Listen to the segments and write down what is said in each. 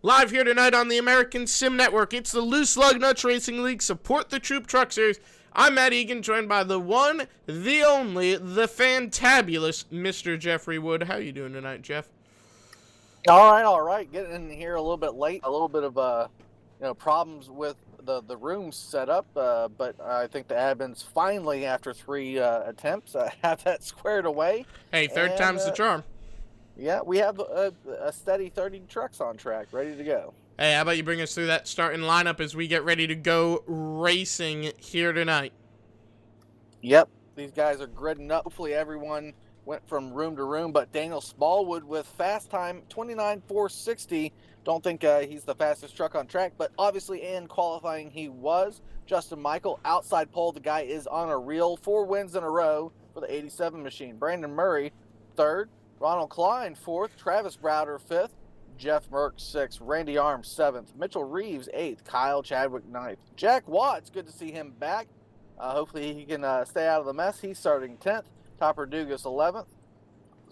Live here tonight on the American Sim Network, it's the Loose Lugnuts Racing League Support the Troop Truck Series. I'm Matt Egan, joined by the one, the only, the fantabulous Mr. Jeffrey Wood. How you doing tonight, Jeff? All right. Getting in here a little bit late. A little bit of problems with the room set up, but I think the admins finally, after three attempts, have that squared away. Hey, third time's the charm. Yeah, we have a steady 30 trucks on track, ready to go. Hey, how about you bring us through that starting lineup as we get ready to go racing here tonight? Yep, these guys are gridding up. Hopefully everyone went from room to room, but Daniel Smallwood with fast time 29.460. Don't think he's the fastest truck on track, but obviously in qualifying he was. Justin Michael, outside pole, the guy is on a reel. 4 wins in a row for the 87 machine. Brandon Murray, third. Ronald Klein, fourth. Travis Browder, fifth. Jeff Merck, sixth. Randy Arms, seventh. Mitchell Reeves, eighth. Kyle Chadwick, ninth. Jack Watts, good to see him back. Hopefully he can stay out of the mess. He's starting 10th. Topper Dugas, 11th.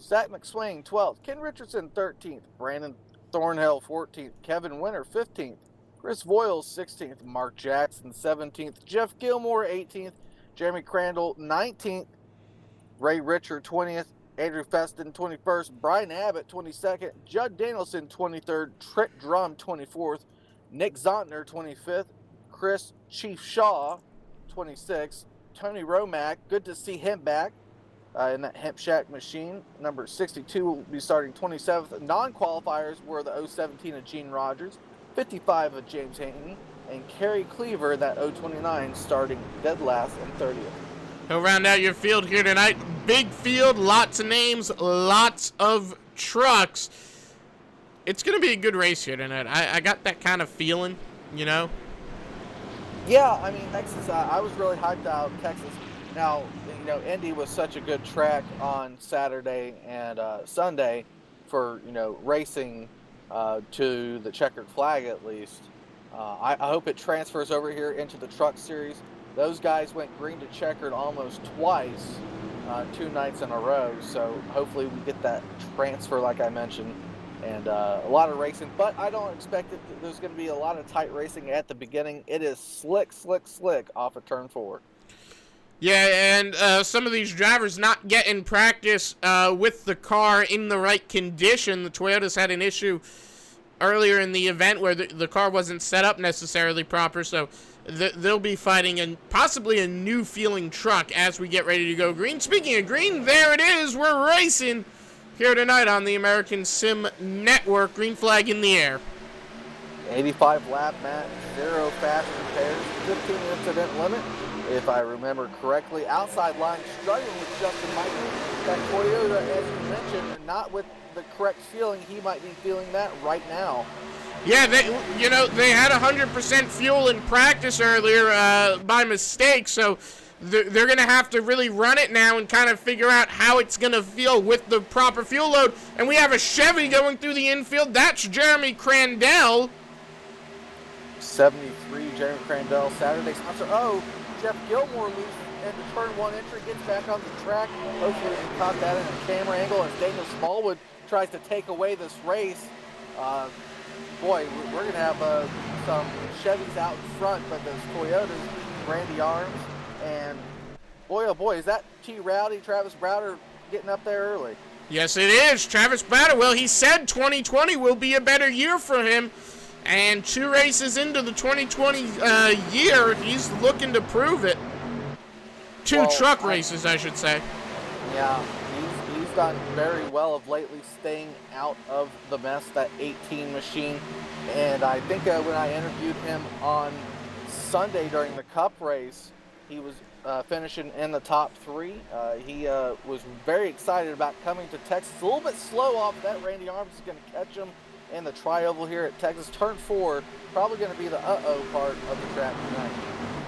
Zach McSwain, 12th. Ken Richardson, 13th. Brandon Thornhill, 14th. Kevin Winter, 15th. Chris Voiles, 16th. Mark Jackson, 17th. Jeff Gilmore, 18th. Jeremy Crandall, 19th. Ray Richard, 20th. Andrew Feston, 21st. Brian Abbott, 22nd. Judd Danielson, 23rd. Trent Drum, 24th. Nick Zontner, 25th. Chris Chief Shaw, 26th. Tony Romack, good to see him back in that Hemp Shack machine. Number 62 will be starting 27th. Non-qualifiers were the 017 of Gene Rogers, 55 of James Haney, and Kerry Cleaver, that 029, starting dead last and 30th. He'll round out your field here tonight. Big field, lots of names, lots of trucks. It's going to be a good race here tonight. I got that kind of feeling, you know? Yeah, I mean, Texas, I was really hyped out Texas. Now, you know, Indy was such a good track on Saturday and Sunday for, you know, racing to the checkered flag at least. I hope it transfers over here into the truck series. Those guys went green to checkered almost twice, 2 nights in a row. So hopefully we get that transfer, like I mentioned, and a lot of racing. But I don't expect it. There's going to be a lot of tight racing at the beginning. It is slick off of turn 4. Yeah, and some of these drivers not getting practice with the car in the right condition. The Toyotas had an issue earlier in the event where the car wasn't set up necessarily proper, so they'll be fighting possibly a new feeling truck as we get ready to go green. Speaking of green, there it is. We're racing here tonight on the American Sim Network. Green flag in the air. 85 lap match, 0 fast repairs, 15 incident limit, if I remember correctly. Outside line struggling with Justin Michael. That Toyota, as you mentioned, not with the correct feeling. He might be feeling that right now. Yeah, they had 100% fuel in practice earlier by mistake, so they're going to have to really run it now and kind of figure out how it's going to feel with the proper fuel load. And we have a Chevy going through the infield. That's Jeremy Crandall. 73, Jeremy Crandall, Saturday sponsor. Oh, Jeff Gilmore loses into turn 1 entry, gets back on the track. Hopefully we caught that in a camera angle as Daniel Smallwood tries to take away this race. Boy, we're going to have some Chevys out in front, but those Toyotas, Randy Arms, and boy, oh boy, is that T. Rowdy, Travis Browder getting up there early? Yes, it is. Travis Browder, well, he said 2020 will be a better year for him, and 2 races into the 2020 year, he's looking to prove it. 2 truck races, I should say. Yeah, he's done very well of lately, staying out of the mess, that 18 machine. And I think when I interviewed him on Sunday during the Cup race, he was finishing in the top 3. He was very excited about coming to Texas. A little bit slow off that. Randy Arms is going to catch him in the tri-oval here at Texas. Turn 4, probably going to be the part of the track tonight.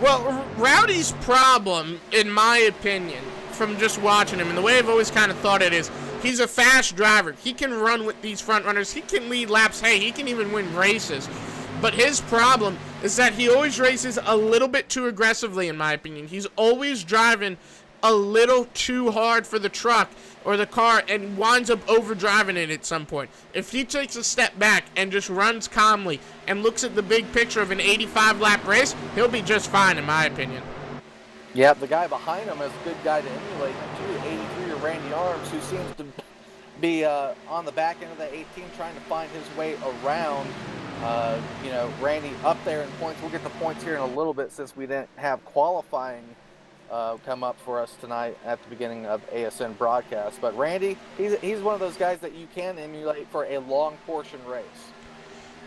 Well, Rowdy's problem, in my opinion, from just watching him, and the way I've always kind of thought it is, he's a fast driver. He can run with these front runners. He can lead laps. Hey, he can even win races. But his problem is that he always races a little bit too aggressively, in my opinion. He's always driving a little too hard for the truck or the car and winds up overdriving it at some point. If he takes a step back and just runs calmly and looks at the big picture of an 85-lap race, he'll be just fine, in my opinion. Yeah, the guy behind him is a good guy to emulate, too. 83 Randy Arms, who seems to be on the back end of the 18 trying to find his way around. Randy up there in points. We'll get the points here in a little bit since we didn't have qualifying come up for us tonight at the beginning of ASN broadcast. But Randy, he's one of those guys that you can emulate for a long portion race.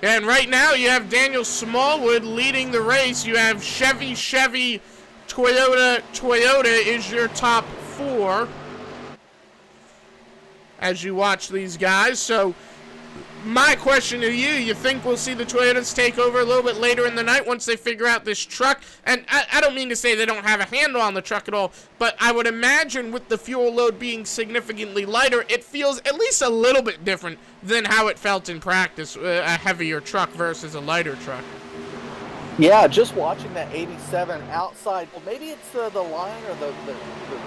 And right now you have Daniel Smallwood leading the race. You have Chevy, Toyota is your top 4 as you watch these guys. So my question to you think we'll see the Toyotas take over a little bit later in the night once they figure out this truck? And I don't mean to say they don't have a handle on the truck at all, but I would imagine with the fuel load being significantly lighter, it feels at least a little bit different than how it felt in practice, a heavier truck versus a lighter truck. Yeah, just watching that 87 outside, well, maybe it's the line or the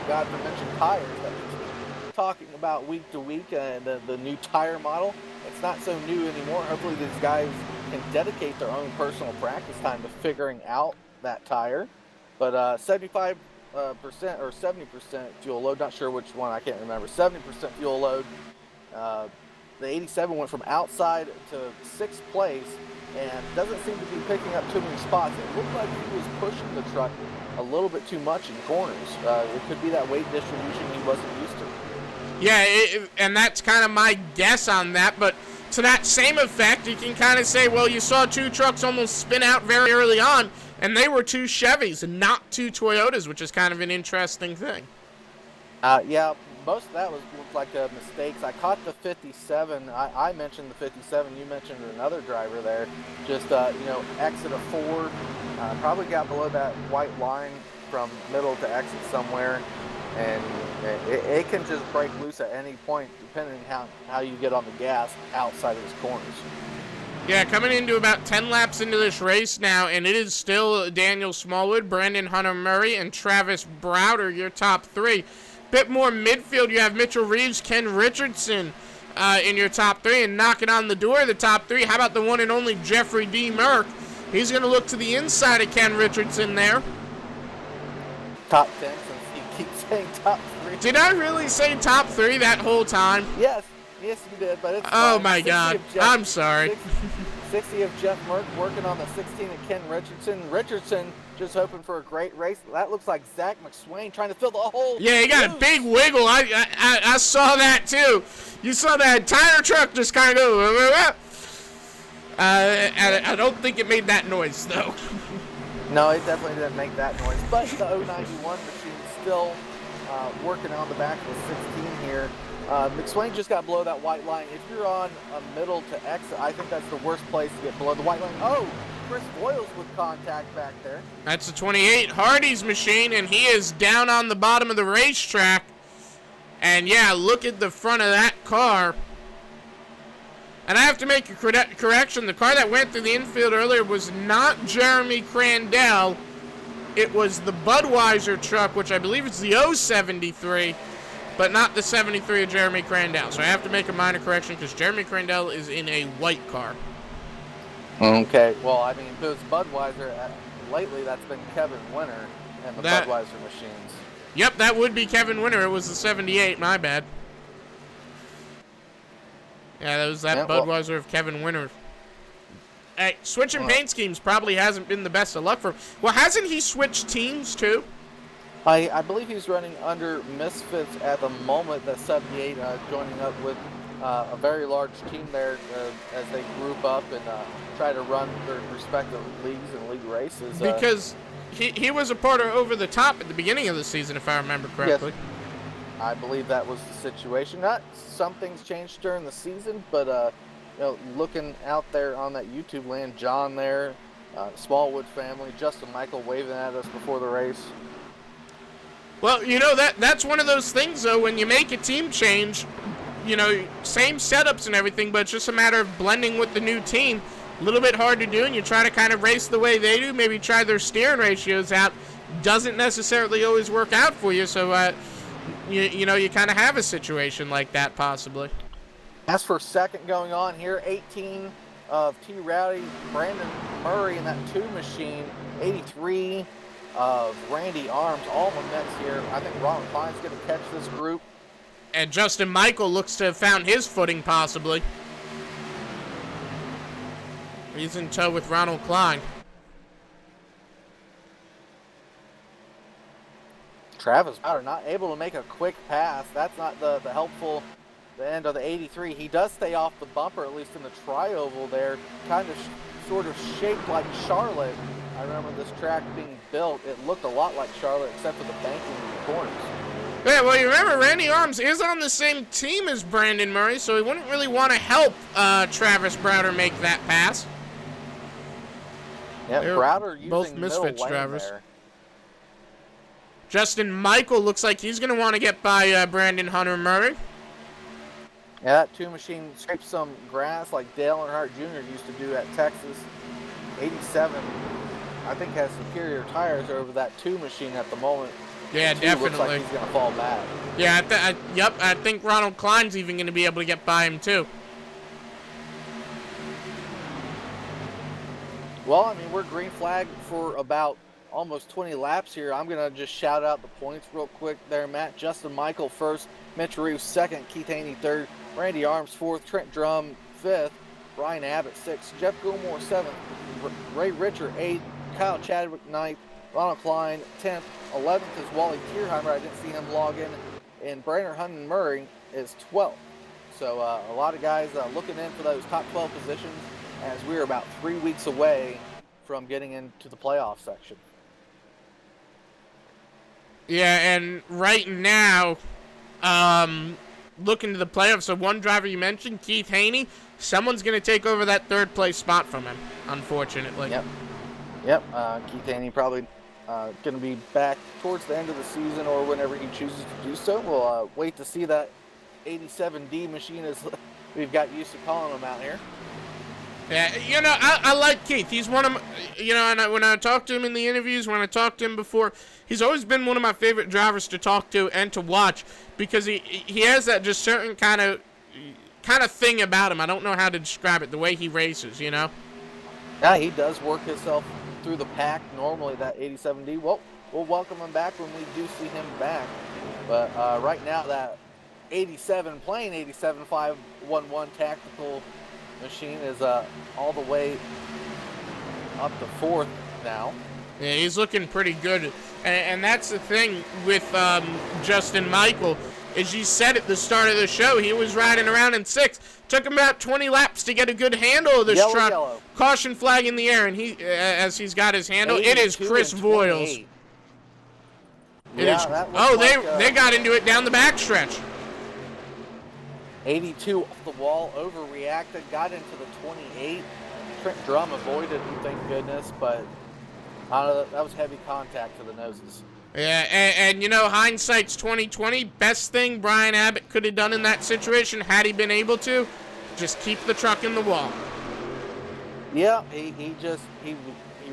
God-mentioned tires that we're talking about week to week, the new tire model. It's not so new anymore. Hopefully these guys can dedicate their own personal practice time to figuring out that tire. But 75% or 70% fuel load, not sure which one, I can't remember. 70% fuel load. The 87 went from outside to 6th place and doesn't seem to be picking up too many spots. It looked like he was pushing the truck a little bit too much in corners. It could be that weight distribution he wasn't used to. Yeah, and that's kind of my guess on that, but to that same effect, you can kind of say, well, you saw 2 trucks almost spin out very early on, and they were 2 Chevys and not 2 Toyotas, which is kind of an interesting thing. Yeah, most of that looked like mistakes. I caught the 57. I mentioned the 57. You mentioned another driver there. Just, exit of 4. Probably got below that white line from middle to exit somewhere. And it can just break loose at any point depending how you get on the gas outside of his corners. Yeah, coming into about 10 laps into this race now, and it is still Daniel Smallwood, Brandon Hunter-Murray, and Travis Browder, your top 3. Bit more midfield, you have Mitchell Reeves, Ken Richardson in your top 3, and knocking on the door of the top 3, how about the one and only Jeffrey D. Merck? He's going to look to the inside of Ken Richardson there. Top 10, since you keep saying top 3. Did I really say top 3 that whole time? Yes, you did, but it's Oh fine. my God, I'm sorry. 60 of Jeff Merck working on the 16 of Ken Richardson. Richardson just hoping for a great race. That looks like Zach McSwain trying to fill the hole. Yeah, he got a big wiggle. I saw that too. You saw that entire truck just kind of go. And I don't think it made that noise though. No, it definitely didn't make that noise. But the 091 machine still working on the back of the 16 here. McSwain just got below that white line. If you're on a middle to exit, I think that's the worst place to get below the white line. Oh, Chris Boyles with contact back there. That's a 28 Hardy's machine, and he is down on the bottom of the racetrack. And yeah, look at the front of that car. And I have to make a correction. The car that went through the infield earlier was not Jeremy Crandell. It was the Budweiser truck, which I believe is the 073. But not the 73 of Jeremy Crandell. So I have to make a minor correction because Jeremy Crandell is in a white car. Okay. Well, I mean, if it was Budweiser, lately that's been Kevin Winter and the Budweiser machines. Yep, that would be Kevin Winter. It was the 78. My bad. Yeah, that was that Budweiser of Kevin Winter. Hey, switching paint schemes probably hasn't been the best of luck for him. Well, hasn't he switched teams too? I believe he's running under Misfits at the moment, the 78, joining up with a very large team there as they group up and try to run their respective leagues and league races. Because he was a part of Over the Top at the beginning of the season, if I remember correctly. Yes, I believe that was the situation. Not some things changed during the season, but looking out there on that YouTube land, John there, Smallwood family, Justin Michael waving at us before the race. Well, that's one of those things, though, when you make a team change, same setups and everything, but it's just a matter of blending with the new team. A little bit hard to do, and you try to kind of race the way they do, maybe try their steering ratios out, doesn't necessarily always work out for you. So, you know, you kind of have a situation like that possibly. As for second going on here, 18 of T. Rowdy, Brandon Murray in that 2 machine, 83 of Randy Arms, all in the mix here. I think Ronald Klein's going to catch this group. And Justin Michael looks to have found his footing possibly. He's in tow with Ronald Klein. Travis Bowder not able to make a quick pass. That's not the helpful the end of the 83. He does stay off the bumper, at least in the tri-oval there. Kind of sort of shaped like Charlotte. I remember this track being built. It looked a lot like Charlotte except for the banking in the corners. Yeah, well, you remember Randy Arms is on the same team as Brandon Murray, so he wouldn't really want to help Travis Browder make that pass. Yeah, Browder using both misfits middle lane drivers. there. Justin Michael looks like he's going to want to get by Brandon Hunter Murray. Yeah, that 2 machine scraped some grass like Dale Earnhardt Jr. used to do at Texas. 87, I think, has superior tires over that 2 machine at the moment. Yeah, definitely. Looks like he's going to fall back. Yeah, yep, I think Ronald Klein's even going to be able to get by him too. Well, I mean, we're green flag for about almost 20 laps here. I'm going to just shout out the points real quick there, Matt. Justin Michael first, Mitch Reeves second, Keith Haney third, Randy Arms fourth, Trent Drum fifth, Brian Abbott sixth, Jeff Gilmore seventh, Ray Richard eighth, Kyle Chadwick ninth, Ronald Klein 10th, 11th is Wally Tierheimer. I didn't see him log in. And Brandon Hunter Murray is 12th. So a lot of guys looking in for those top 12 positions as we're about 3 weeks away from getting into the playoff section. Yeah, and right now, looking to the playoffs, so one driver you mentioned, Keith Haney, someone's going to take over that 3rd place spot from him, unfortunately. Yep. Keith Haney probably going to be back towards the end of the season or whenever he chooses to do so. We'll wait to see that 87D machine, as we've got used to calling him out here. Yeah, you know, I like Keith. He's one of my, you know, and when I talked to him in the interviews, when I talked to him before, he's always been one of my favorite drivers to talk to and to watch because he has that just certain kind of thing about him. I don't know how to describe it, the way he races, you know? Yeah, he does work himself through the pack normally, that 87D. Well, we'll welcome him back when we do see him back. But right now, that 87 plain 87.511 tactical machine is all the way up to 4th now. Yeah, he's looking pretty good. And that's the thing with Justin Michael, as you said at the start of the show, he was riding around in 6th. Took him about 20 laps to get a good handle of this truck. Yellow. Caution flag in the air, and he, as he's got his handle, it is Chris Voiles. They got into it down the backstretch. 82 off the wall, overreacted, got into the 28. Trent Drum avoided, thank goodness, but that was heavy contact to the noses. Yeah, and you know, hindsight's 20/20. Best thing Brian Abbott could have done in that situation, had he been able to, just keep the truck in the wall. Yeah, he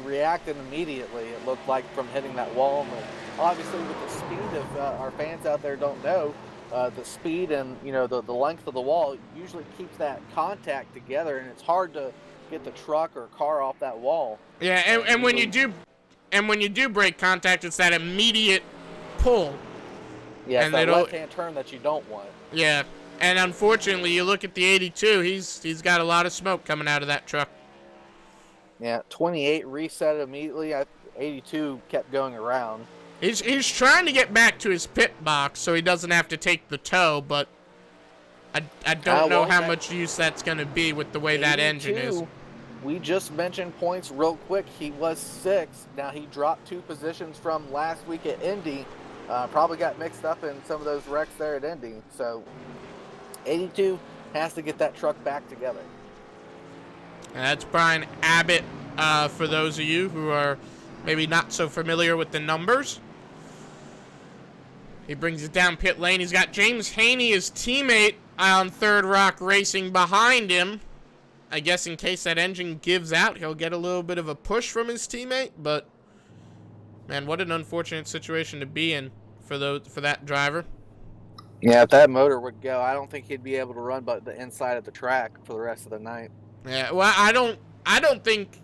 reacted immediately, it looked like, from hitting that wall. And obviously, with the speed, if our fans out there don't know, the speed and, you know, the length of the wall usually keeps that contact together, and it's hard to get the truck or car off that wall. Yeah, and when you do break contact, it's that immediate pull. Yeah, and that left-hand turn that you don't want. Yeah, and unfortunately, you look at the 82, he's got a lot of smoke coming out of that truck. Yeah, 28 reset immediately. 82 kept going around. He's trying to get back to his pit box so he doesn't have to take the tow, but I don't know how much use that's going to be with the way that engine is. We just mentioned points real quick. He was 6th. Now he dropped 2 positions from last week at Indy. Probably got mixed up in some of those wrecks there at Indy. So 82 has to get that truck back together. And that's Brian Abbott, for those of you who are maybe not so familiar with the numbers. He brings it down pit lane. He's got James Haney, his teammate, on Third Rock Racing behind him. I guess in case that engine gives out, he'll get a little bit of a push from his teammate, but Man, what an unfortunate situation to be in for that driver. Yeah, if that motor would go, I don't think he'd be able to run but the inside of the track for the rest of the night. Yeah, well, I don't think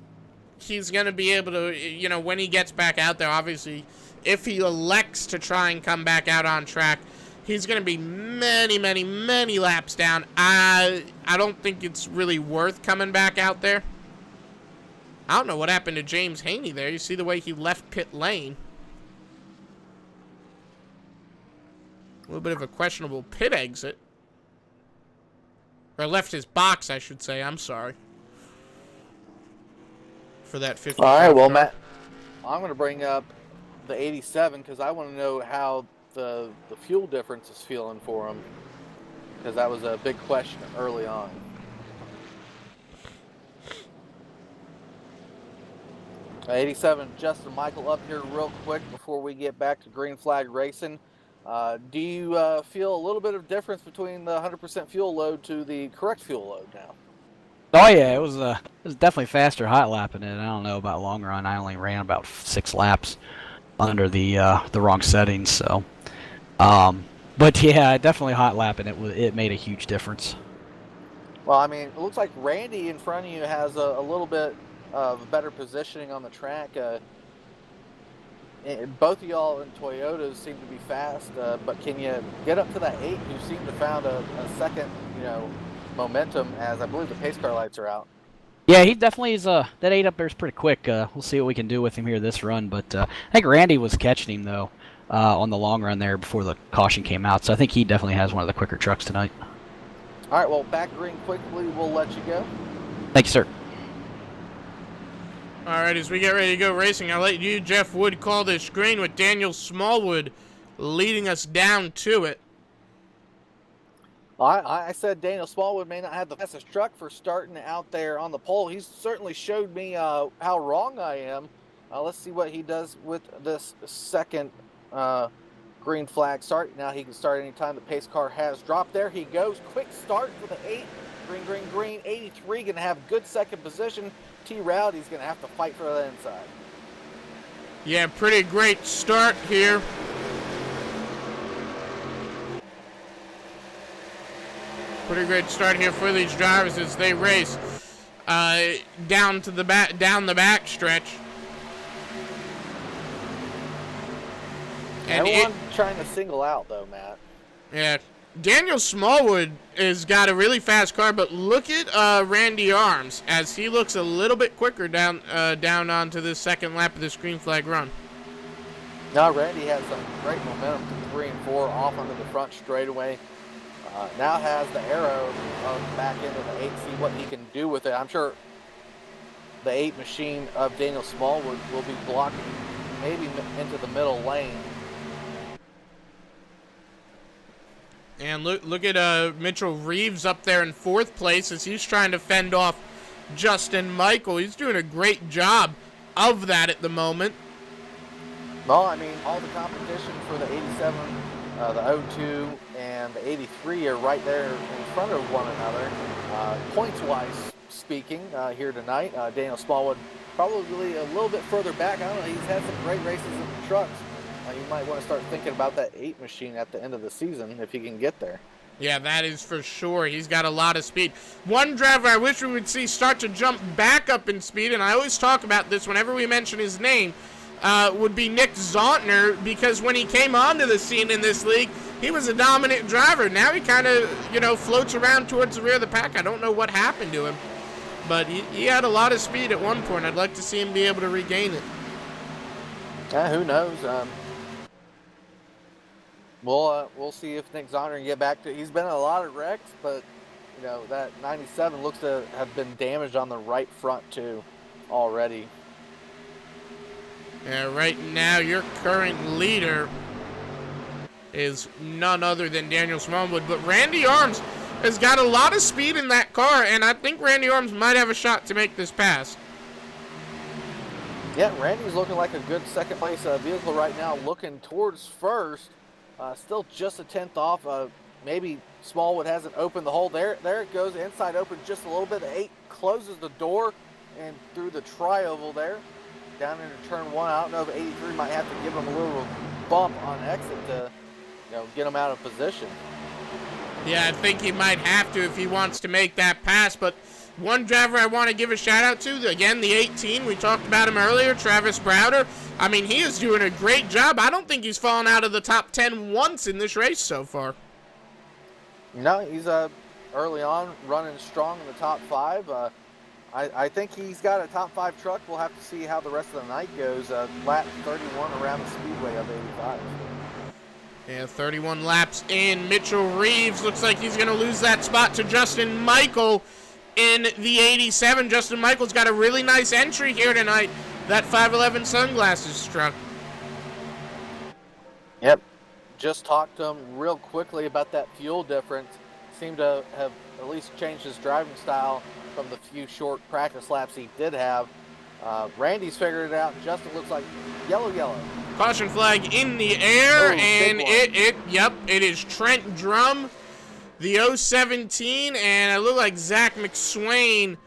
he's gonna be able to, when he gets back out there. Obviously, if he elects to try and come back out on track, he's gonna be many, many, many laps down. I don't think it's really worth coming back out there. I don't know what happened to James Haney there. You see the way he left pit lane. A little bit of a questionable pit exit. Or left his box, I should say. I'm sorry. For that 50. All right, well, Matt, I'm going to bring up the 87 because I want to know how the fuel difference is feeling for him, because that was a big question early on. Uh, 87, Justin Michael up here real quick before we get back to green flag racing. Do you feel a little bit of difference between the 100% fuel load to the correct fuel load now? Oh yeah, it was definitely faster hot lapping it. I don't know about long run. I only ran about 6 laps under the wrong settings. So, but yeah, definitely hot lapping it made a huge difference. Well, I mean, it looks like Randy in front of you has a little bit of better positioning on the track. Both of y'all in Toyotas seem to be fast, but can you get up to that 8? You seem to found a second, momentum, as I believe the pace car lights are out. Yeah, he definitely is. That 8 up there is pretty quick. We'll see what we can do with him here this run. But I think Randy was catching him though on the long run there before the caution came out. So I think he definitely has one of the quicker trucks tonight. All right, well, back green quickly. We'll let you go. Thank you, sir. All right, as we get ready to go racing, I'll let you, Jeff Wood, call this green with Daniel Smallwood leading us down to it. I said Daniel Smallwood may not have the fastest truck for starting out there on the pole. He's certainly showed me how wrong I am. Let's see what he does with this second green flag start. Now he can start anytime the pace car has dropped. There he goes. Quick start for the 8. Green, green, green. 83 going to have good second position. T. Rowdy's going to have to fight for the inside. Yeah, pretty great start here. Pretty great start here for these drivers as they race down the back stretch. And everyone trying to single out though, Matt. Yeah, Daniel Smallwood has got a really fast car, but look at Randy Arms as he looks a little bit quicker down onto this second lap of this green flag run. Now Randy has some great momentum to 3 and 4 off onto the front straightaway. Now has the arrow back into the 8, see what he can do with it. I'm sure the 8 machine of Daniel Smallwood will be blocking maybe into the middle lane. And look at Mitchell Reeves up there in 4th place as he's trying to fend off Justin Michael. He's doing a great job of that at the moment. Well, I mean, all the competition for the 87, the 02, and the 83 are right there in front of one another. Points-wise speaking, here tonight, Daniel Smallwood probably a little bit further back. I don't know, he's had some great races in the trucks. You might want to start thinking about that 8 machine at the end of the season if he can get there. Yeah, that is for sure. He's got a lot of speed. One driver I wish we would see start to jump back up in speed, and I always talk about this whenever we mention his name, would be Nick Zontner, because when he came onto the scene in this league, he was a dominant driver. Now he kind of, floats around towards the rear of the pack. I don't know what happened to him, but he had a lot of speed at one point. I'd like to see him be able to regain it. Who knows? We'll see if Nick Zontner can get back to. He's been in a lot of wrecks, but that 97 looks to have been damaged on the right front too already. Yeah, right now your current leader is none other than Daniel Smallwood, but Randy Arms has got a lot of speed in that car, and I think Randy Arms might have a shot to make this pass. Yeah, Randy's looking like a good second place vehicle right now, looking towards first. Still just a 10th off. Maybe Smallwood hasn't opened the hole. There it goes. Inside open just a little bit. The 8 closes the door and through the tri-oval there. down into turn 1. I don't know if 83 might have to give him a little bump on exit to, get him out of position. Yeah, I think he might have to if he wants to make that pass. But one driver I want to give a shout out to, again, the 18. We talked about him earlier, Travis Browder. I mean, he is doing a great job. I don't think he's fallen out of the top 10 once in this race so far. No, he's early on running strong in the top 5. I think he's got a top 5 truck. We'll have to see how the rest of the night goes. Lap 31 around the speedway of 85. Yeah, 31 laps in. Mitchell Reeves looks like he's going to lose that spot to Justin Michael in the 87. Justin Michael's got a really nice entry here tonight. That 511 Sunglasses truck. Yep. Just talked to him real quickly about that fuel difference. Seemed to have at least changed his driving style from the few short practice laps he did have. Randy's figured it out. Justin looks like yellow. Caution flag in the air, and it is Trent Drum, the 017, and it looked like Zach McSwain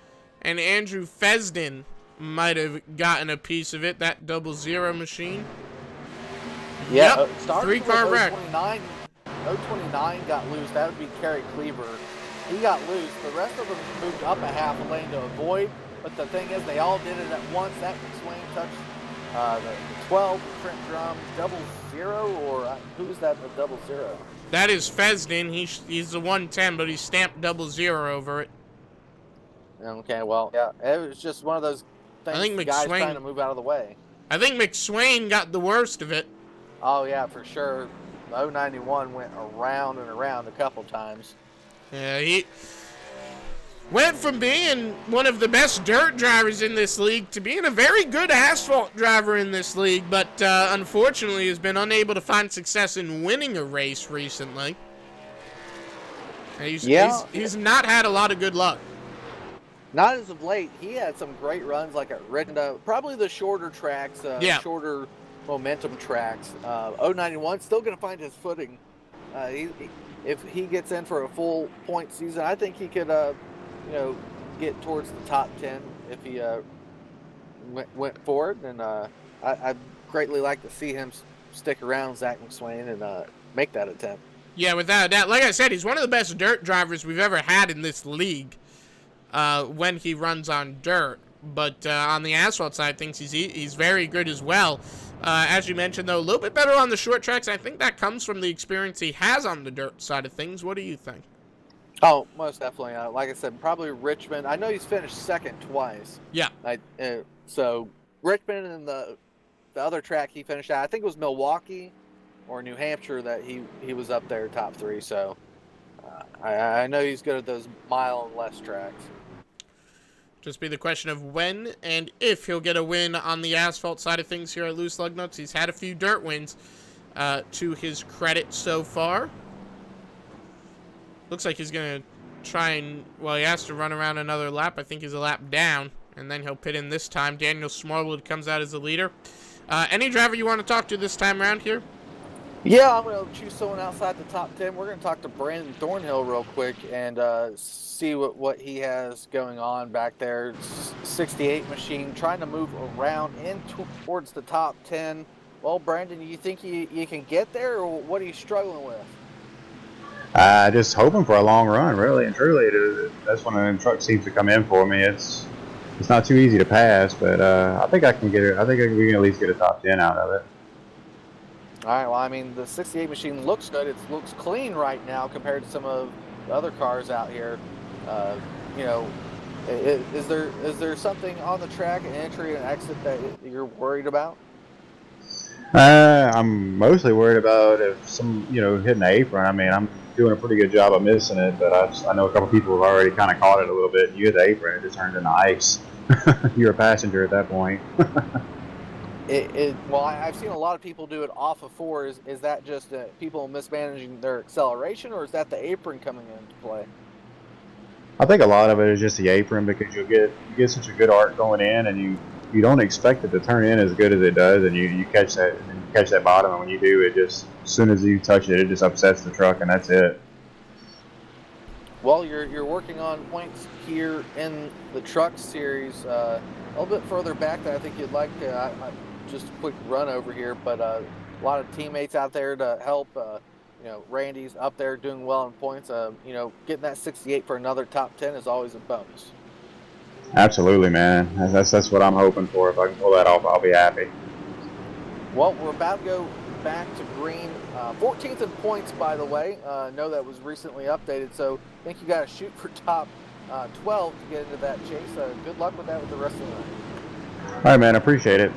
and Andrew Fesden might have gotten a piece of it, that 00 machine. Yeah, yep, 3-car wreck. 029 got loose. That would be Kerry Cleaver. He got loose. The rest of them moved up a half a lane to avoid, but the thing is, they all did it at once. That McSwain touched the 12, Trent Drum, 00, or who is that, the 00? That is Fesden. He's the 110, but he stamped 00 over it. Okay, well, yeah, it was just one of those things. I think guys McSwain trying to move out of the way. I think McSwain got the worst of it. Oh yeah, for sure. 091 went around and around a couple times. Yeah, he went from being one of the best dirt drivers in this league to being a very good asphalt driver in this league, but unfortunately has been unable to find success in winning a race recently. He's not had a lot of good luck. Not as of late. He had some great runs, like at Richmond, probably the shorter tracks, shorter momentum tracks. 091 still going to find his footing. If he gets in for a full point season, I think he could, get towards the top 10 if he went forward. And I'd greatly like to see him stick around Zach McSwain and make that attempt. Yeah, without a doubt. Like I said, he's one of the best dirt drivers we've ever had in this league when he runs on dirt. But on the asphalt side, things he's very good as well. As you mentioned, though, a little bit better on the short tracks. I think that comes from the experience he has on the dirt side of things. What do you think? Oh, most definitely. Like I said, probably Richmond. I know he's finished second twice. Yeah. So Richmond and the other track he finished at, I think it was Milwaukee or New Hampshire that he was up there top 3. So I know he's good at those mile and less tracks. Just be the question of when and if he'll get a win on the asphalt side of things here at Loose Lugnuts. He's had a few dirt wins to his credit so far. Looks like he's going to try and, he has to run around another lap. I think he's a lap down, and then he'll pit in this time. Daniel Smallwood comes out as the leader. Any driver you want to talk to this time around here? Yeah, I'm going to choose someone outside the top 10. We're going to talk to Brandon Thornhill real quick and see what he has going on back there. 68 machine, trying to move around in towards the top 10. Well, Brandon, you think you can get there, or what are you struggling with? Just hoping for a long run, really and truly. That's when the truck seems to come in for me. It's not too easy to pass, but I think I can get it. I think we can at least get a top 10 out of it. All right, well, I mean, the 68 machine looks good. It looks clean right now compared to some of the other cars out here. Is there something on the track, an entry and exit, that you're worried about? I'm mostly worried about if some, hitting the apron. I mean, I'm doing a pretty good job of missing it, but I know a couple people have already kind of caught it a little bit. You hit the apron, it just turns into ice. You're a passenger at that point. Well, I've seen a lot of people do it off of 4. Is that just people mismanaging their acceleration, or is that the apron coming into play? I think a lot of it is just the apron, because you get such a good arc going in, and you don't expect it to turn in as good as it does, and you catch that bottom, and when you do, it just, as soon as you touch it, it just upsets the truck, and that's it. Well, you're working on points here in the truck series. A little bit further back that I think you'd like to. Just a quick run over here, but a lot of teammates out there to help. Randy's up there doing well in points. Getting that 68 for another top 10 is always a bonus. Absolutely, man. That's what I'm hoping for. If I can pull that off, I'll be happy. Well, we're about to go back to green. 14th in points, by the way. Know that was recently updated, so I think you got to shoot for top 12 to get into that chase. Good luck with that with the rest of the night. All right, man. Appreciate it.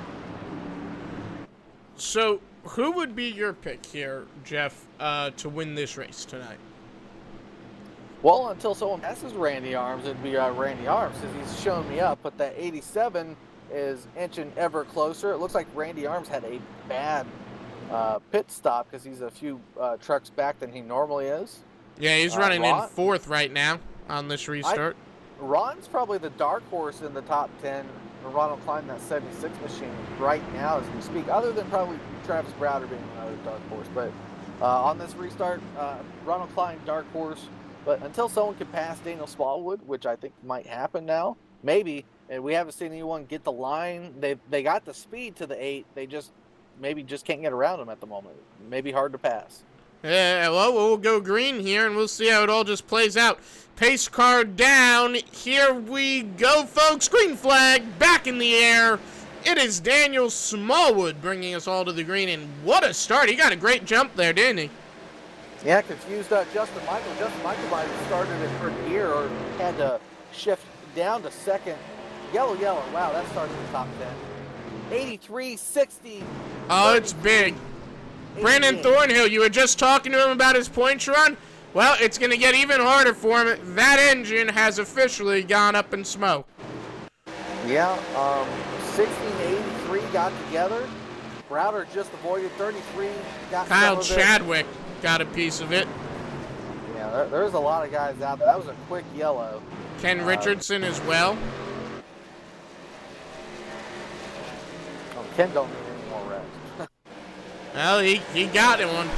So, who would be your pick here, Jeff, to win this race tonight? Well, until someone passes Randy Arms, it'd be Randy Arms because he's showing me up. But that 87 is inching ever closer. It looks like Randy Arms had a bad pit stop because he's a few trucks back than he normally is. Yeah, he's running in 4th right now on this restart. Ron's probably the dark horse in the top 10. Ron will climb that 76 machine right now as we speak, other than probably Travis Browder being another dark horse. But on this restart, Ron will climb dark horse. But until someone can pass Daniel Smallwood, which I think might happen now, maybe, and we haven't seen anyone get the line. They got the speed to the 8. They just can't get around him at the moment. Maybe hard to pass. Yeah, well, we'll go green here, and we'll see how it all just plays out. Pace car down. Here we go, folks. Green flag back in the air. It is Daniel Smallwood bringing us all to the green, and what a start. He got a great jump there, didn't he? Yeah, confused Justin Michael. Justin Michael might have started in third gear or had to shift down to second. Yellow. Wow, that started in the top 10. 83-60. Oh, it's big. Brandon Thornhill, you were just talking to him about his points run? Well, it's going to get even harder for him. That engine has officially gone up in smoke. Yeah, 1683 got together. Browder just avoided 33. Kyle Chadwick got a piece of it. Yeah, there's a lot of guys out there. That was a quick yellow. Ken Richardson as well. Oh, Ken don't need any more reps. Well, he got one.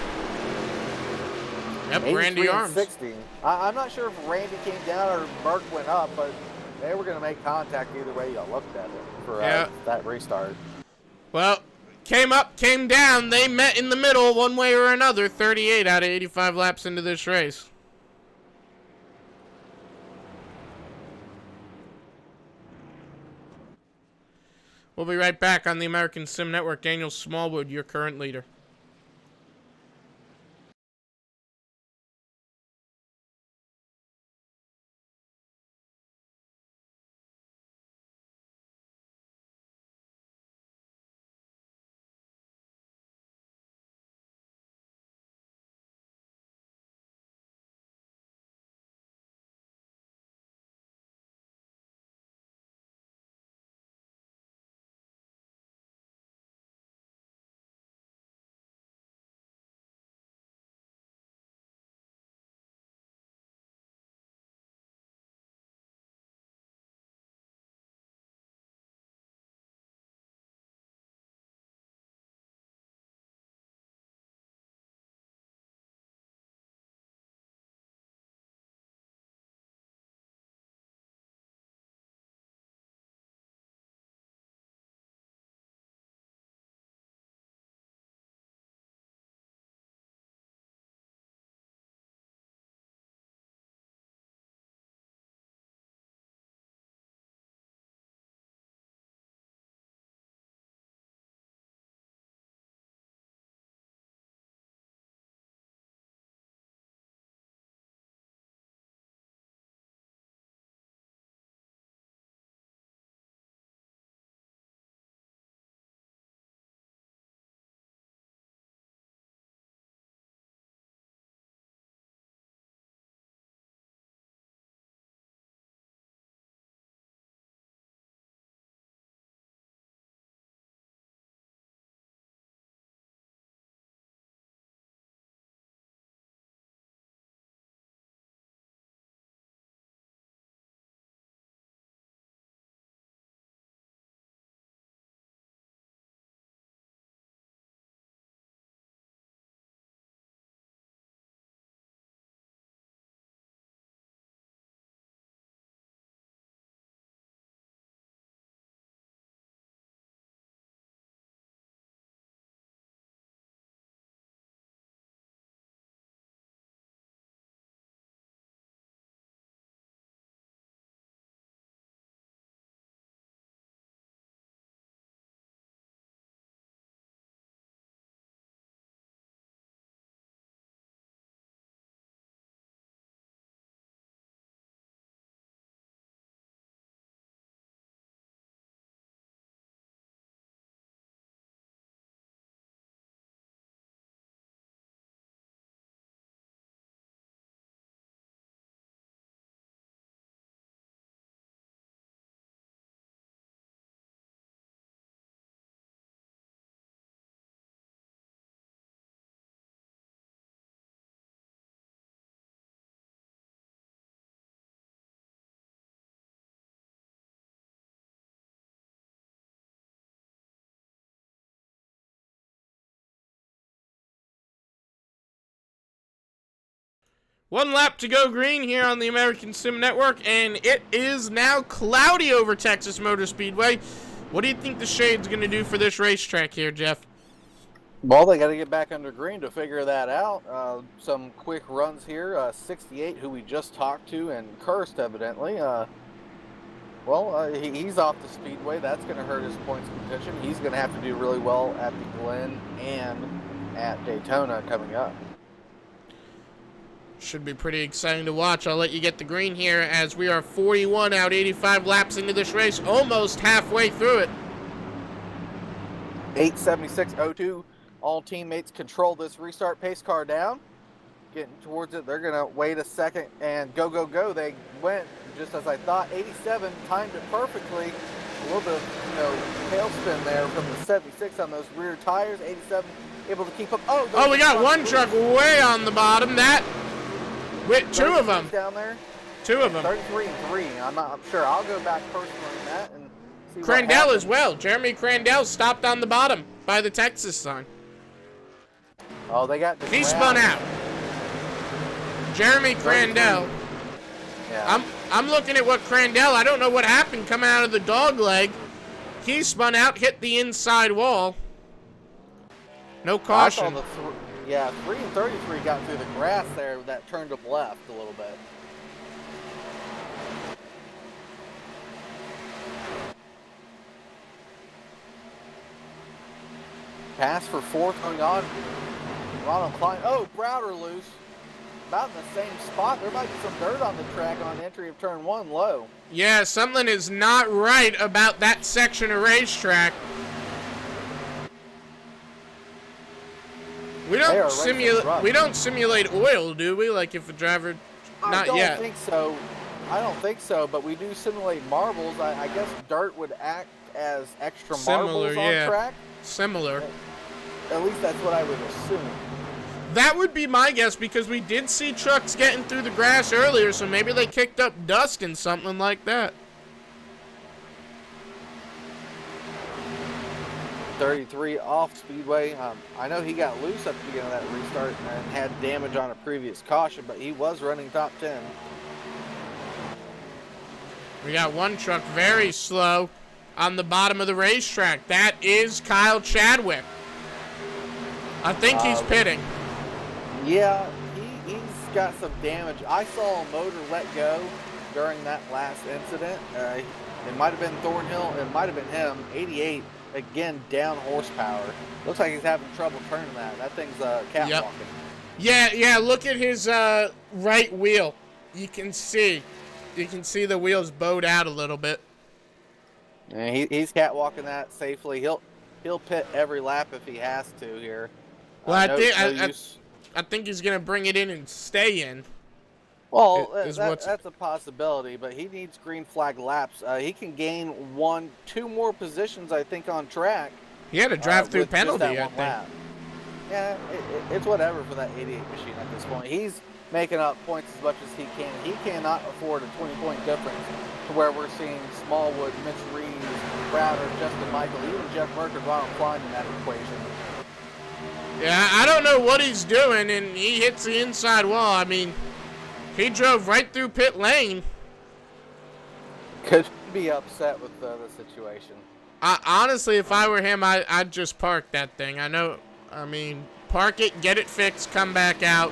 Yep, Randy Arms. 60. I'm not sure if Randy came down or Mark went up, but they were going to make contact either way you looked at it for that restart. Well, came up, came down. They met in the middle one way or another. 38 out of 85 laps into this race. We'll be right back on the American Sim Network. Daniel Smallwood, your current leader. 1 lap to go green here on the American Sim Network, and it is now cloudy over Texas Motor Speedway. What do you think the shade's going to do for this racetrack here, Jeff? Well, they got to get back under green to figure that out. Some quick runs here. 68, who we just talked to and cursed, evidently. He's off the speedway. That's going to hurt his points contention. He's going to have to do really well at the Glen and at Daytona coming up. Should be pretty exciting to watch. I'll let you get the green here as we are 41 out, 85 laps into this race, almost halfway through it. 8:76.02. All teammates control this restart pace car down. Getting towards it. They're going to wait a second and go, go, go. They went just as I thought. 87 timed it perfectly. A little bit of tailspin there from the 76 on those rear tires. 87 able to keep up. Oh, we got one truck way on the bottom. With 2 of them. Down there. 2 of them. 33 and 3. I'm sure. I'll go back personally on that and see Crandell as well. Jeremy Crandell stopped on the bottom by the Texas sign. Oh, they got. He spun out. Jeremy Crandell. Yeah. I'm looking at what Crandell. I don't know what happened coming out of the dog leg. He spun out, hit the inside wall. No caution. I saw 3 and 33 got through the grass there. That turned up left a little bit. Pass for 4th going on. Ronald Klein. Oh, Browder loose. About in the same spot. There might be some dirt on the track on entry of turn 1 low. Yeah, something is not right about that section of racetrack. We don't simulate oil, do we? Like if a driver, not yet. I don't think so. I don't think so, but we do simulate marbles. I guess dirt would act as extra marbles on track. Similar. At least that's what I would assume. That would be my guess because we did see trucks getting through the grass earlier, so maybe they kicked up dust and something like that. 33 off speedway. I know he got loose at the beginning of that restart and had damage on a previous caution, but he was running top 10. We got one truck very slow on the bottom of the racetrack. That is Kyle Chadwick. I think he's pitting. Yeah, he's got some damage. I saw a motor let go during that last incident. It might have been Thornhill. It might have been him. 88, again, down horsepower. Looks like he's having trouble turning that. That thing's catwalking. Yep. Yeah, look at his right wheel. You can see the wheels bowed out a little bit. And he's catwalking that safely. He'll pit every lap if he has to here. Well, I think he's going to bring it in and stay in. Well, that's a possibility, but he needs green flag laps. He can gain 2 more positions, I think, on track. He had a drive-through penalty, I think. Lap. Yeah, it's whatever for that 88 machine at this point. He's making up points as much as he can. He cannot afford a 20-point difference to where we're seeing Smallwood, Mitch Reeves, Browder, Justin Michael, even Jeff Merker, Ronald Klein in that equation. Yeah, I don't know what he's doing, and he hits the inside wall. I mean, he drove right through pit lane. Could be upset with the situation. Honestly, if I were him, I'd just park that thing. Park it, get it fixed, come back out,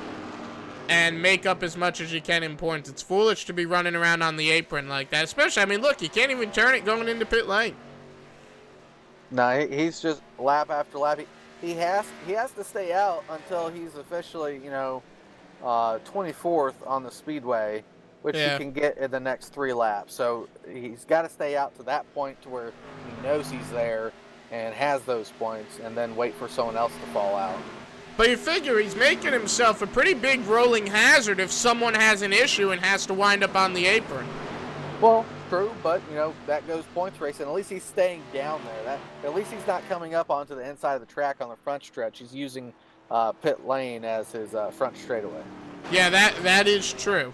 and make up as much as you can in points. It's foolish to be running around on the apron like that. Especially, look, you can't even turn it going into pit lane. No, he's just lap after lap. He has to stay out until he's officially, 24th on the speedway, which he can get in the next 3 laps. So he's got to stay out to that point to where he knows he's there and has those points, and then wait for someone else to fall out. But you figure he's making himself a pretty big rolling hazard if someone has an issue and has to wind up on the apron. Well, true, but, that goes points racing. At least he's staying down there. At least he's not coming up onto the inside of the track on the front stretch. He's using pit lane as his front straightaway. Yeah, that is true.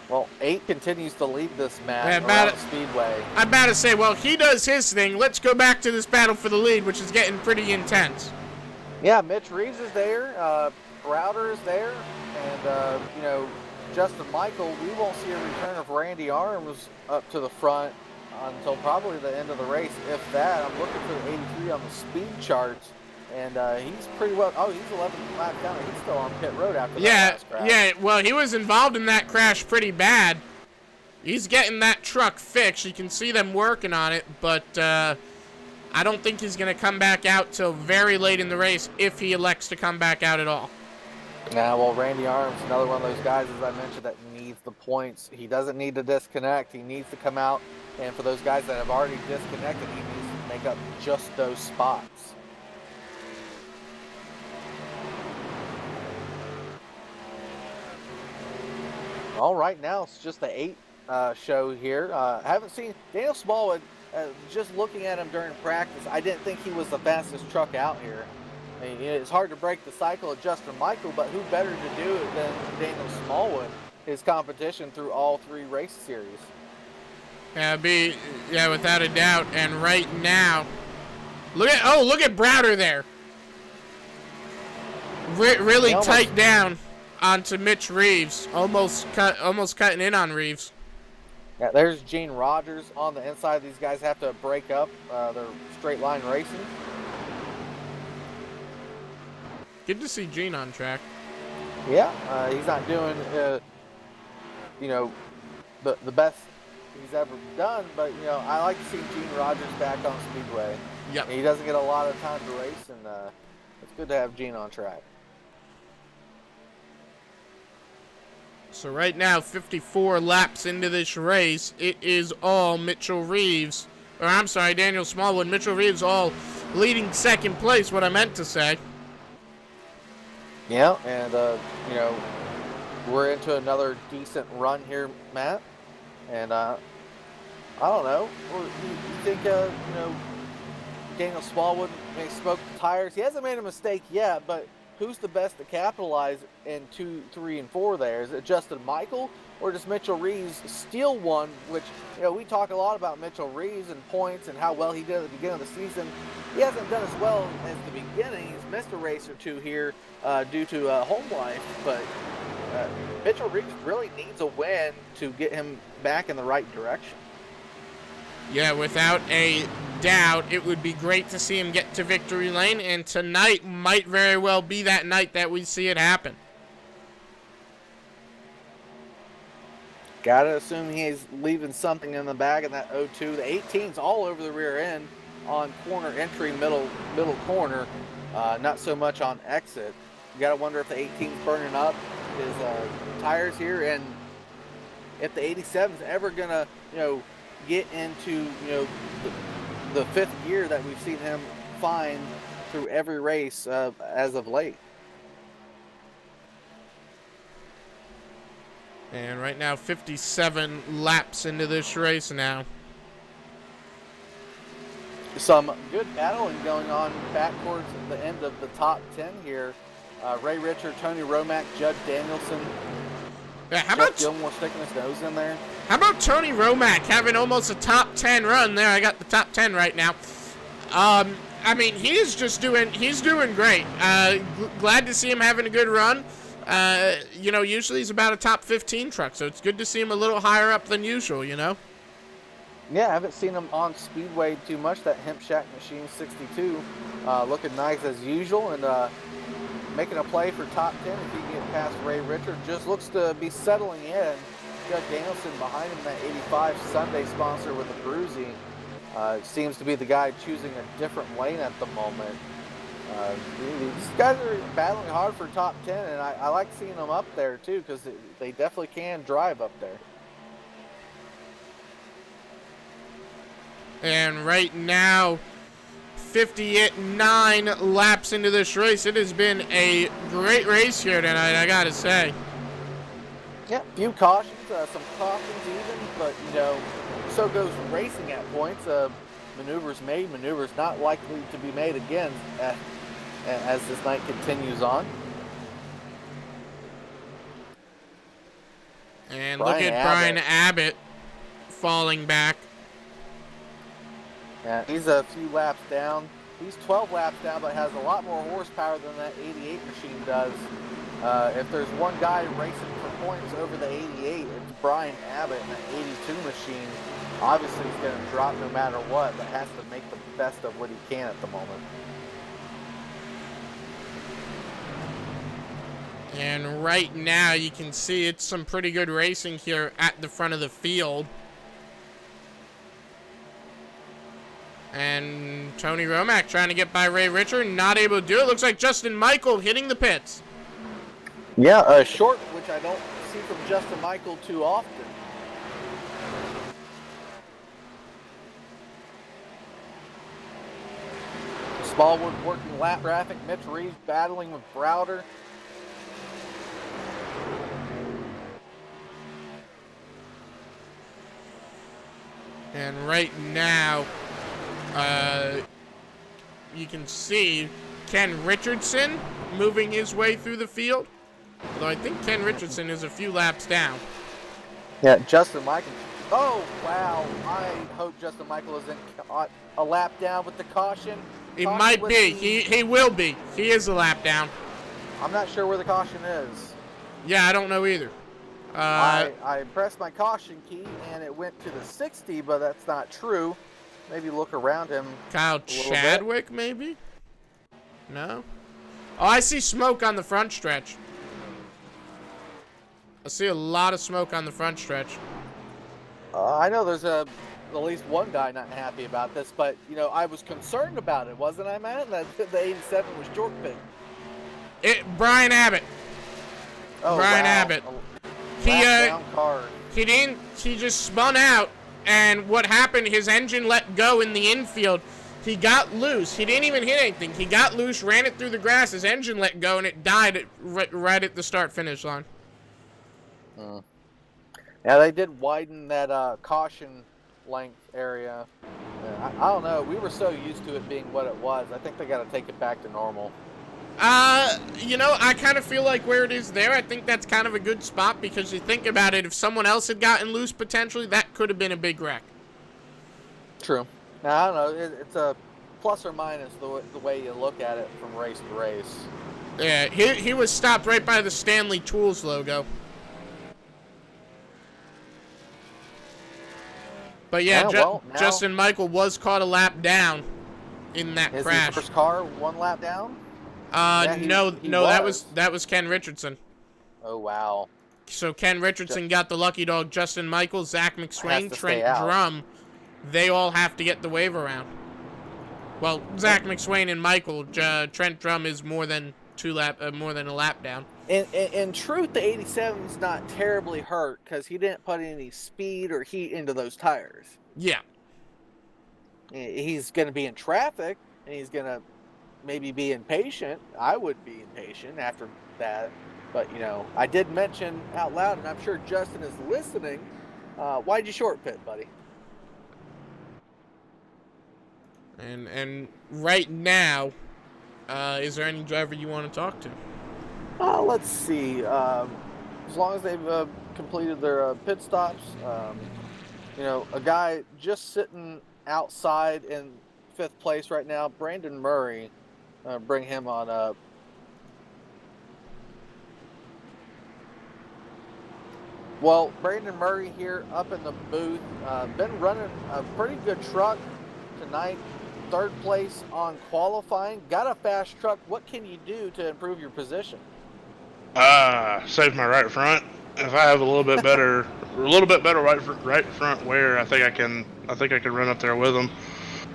Well, 8 continues to lead this match around the speedway. I'm about to say, well, he does his thing. Let's go back to this battle for the lead, which is getting pretty intense. Yeah, Mitch Reeves is there. Browder is there, and you know, Justin Michael. We won't see a return of Randy Arms up to the front until probably the end of the race, if that. I'm looking for the 83 on the speed charts, and he's pretty well. Oh, he's 11 laps down. He's still on pit road after that last crash. Yeah. Well, he was involved in that crash pretty bad. He's getting that truck fixed. You can see them working on it, but I don't think he's going to come back out till very late in the race, if he elects to come back out at all. Now, well, Randy Arms, another one of those guys, as I mentioned, that needs the points. He doesn't need to disconnect. He needs to come out. And for those guys that have already disconnected, he needs to make up just those spots. All right, now it's just the 8 show here. Haven't seen Daniel Smallwood. Just looking at him during practice, I didn't think he was the fastest truck out here. I mean, it's hard to break the cycle of Justin Michael, but who better to do it than Daniel Smallwood, his competition through all 3 race series. Yeah, without a doubt. And right now, look at Browder there. Really tight down onto Mitch Reeves, almost cutting in on Reeves. Yeah, there's Gene Rogers on the inside. These guys have to break up their straight line racing. Good to see Gene on track. Yeah, he's not doing you know, the best he's ever done, but you know, I like to see Gene Rogers back on Speedway. Yep. He doesn't get a lot of time to race, and it's good to have Gene on track. So right now, 54 laps into this race, it is all Mitchell Reeves. Or I'm sorry, Daniel Smallwood. Mitchell Reeves all leading second place, what I meant to say. Yeah, and you know, we're into another decent run here, Matt. And I don't know. You think you know, Daniel Smallwood may smoke the tires? He hasn't made a mistake yet, but who's the best to capitalize in 2, 3, and 4 there? Is it Justin Michael, or does Mitchell Reeves steal one? Which, you know, we talk a lot about Mitchell Reeves and points and how well he did at the beginning of the season. He hasn't done as well as the beginning. He's missed a race or 2 here due to home life, but Mitchell Reeves really needs a win to get him back in the right direction. Yeah, without a doubt, it would be great to see him get to victory lane, and tonight might very well be that night that we see it happen. Gotta assume he's leaving something in the bag in that 02. The 18's all over the rear end on corner entry, middle corner, not so much on exit. You gotta wonder if the 18's burning up his tires here, and if the 87's ever gonna, you know, get into, you know, the 5th gear that we've seen him find through every race as of late. And right now, 57 laps into this race now. Some good battling going on back towards the end of the top 10 here. Ray Richard, Tony Romack, Judd Danielson. Yeah, how Jeff about Gilmore sticking his nose in there? How about Tony Romack having almost a top 10 run there? I got the top 10 right now. I mean, he's doing great. Glad to see him having a good run. You know, usually he's about a top 15 truck, so it's good to see him a little higher up than usual, you know? Yeah, I haven't seen him on Speedway too much. That Hemp Shack Machine 62 looking nice as usual, and making a play for top 10 if he can get past Ray Richard. Just looks to be settling in. Judd Danielson behind him, that 85 Sunday sponsor with the Bruzy. Seems to be the guy choosing a different lane at the moment. These guys are battling hard for top 10, and I like seeing them up there too, because they definitely can drive up there. And right now, 59 laps into this race. It has been a great race here tonight, I gotta say. Yeah, few cautions, some cautions even, but you know, so goes racing at points. Maneuvers made, maneuvers not likely to be made again as this night continues on. And look at Brian Abbott falling back. Yeah, he's a few laps down. He's 12 laps down, but has a lot more horsepower than that 88 machine does. If there's one guy racing for points over the 88, it's Brian Abbott in the 82 machine. Obviously, he's going to drop no matter what, but has to make the best of what he can at the moment. And right now, you can see it's some pretty good racing here at the front of the field. And Tony Romack trying to get by Ray Richard, not able to do it. Looks like Justin Michael hitting the pits. Yeah, a short, which I don't see from Justin Michael too often. Smallwood working lap traffic. Mitch Reeves battling with Browder. And right now, you can see Ken Richardson moving his way through the field. Although I think Ken Richardson is a few laps down. Yeah, Justin Michael. Oh, wow. I hope Justin Michael isn't caught a lap down with the caution. He might be. He will be. He is a lap down. I'm not sure where the caution is. Yeah, I don't know either. I pressed my caution key and it went to the 60, but that's not true. Maybe look around him. Kyle Chadwick, maybe? No? Oh, I see smoke on the front stretch. I see a lot of smoke on the front stretch. I know there's at least one guy not happy about this, but, you know, I was concerned about it, wasn't I, Matt? That the 87 was short pit. Brian Abbott. Oh, Brian wow. Abbott. He just spun out, and what happened, his engine let go in the infield. He got loose. He didn't even hit anything. He got loose, ran it through the grass, his engine let go, and it died right at the start-finish line. Yeah, they did widen that caution length area. I don't know. We were so used to it being what it was. I think they got to take it back to normal. You know, I kind of feel like where it is there, I think that's kind of a good spot because you think about it, if someone else had gotten loose potentially, that could have been a big wreck. True. Now, I don't know. It's a plus or minus the way you look at it from race to race. Yeah, he was stopped right by the Stanley Tools logo. But yeah, Justin Michael was caught a lap down in that crash. His first car one lap down? No, that was Ken Richardson. Oh, wow. So Ken Richardson got the lucky dog. Justin Michael, Zach McSwain, Trent Drum, they all have to get the wave around. Well, Zach McSwain and Michael, Trent Drum is more than a lap down. In truth, the 87's not terribly hurt because he didn't put any speed or heat into those tires. Yeah. He's going to be in traffic, and he's going to maybe be impatient. I would be impatient after that. But, you know, I did mention out loud, and I'm sure Justin is listening, why'd you short pit, buddy? And right now, is there any driver you want to talk to? Let's see. As long as they've completed their pit stops, you know, a guy just sitting outside in 5th place right now, Brandon Murray, bring him on up. Well, Brandon Murray here up in the booth, been running a pretty good truck tonight. 3rd place on qualifying. Got a fast truck. What can you do to improve your position? Save my right front. If I have a little bit better, right front wear, I think I can run up there with them.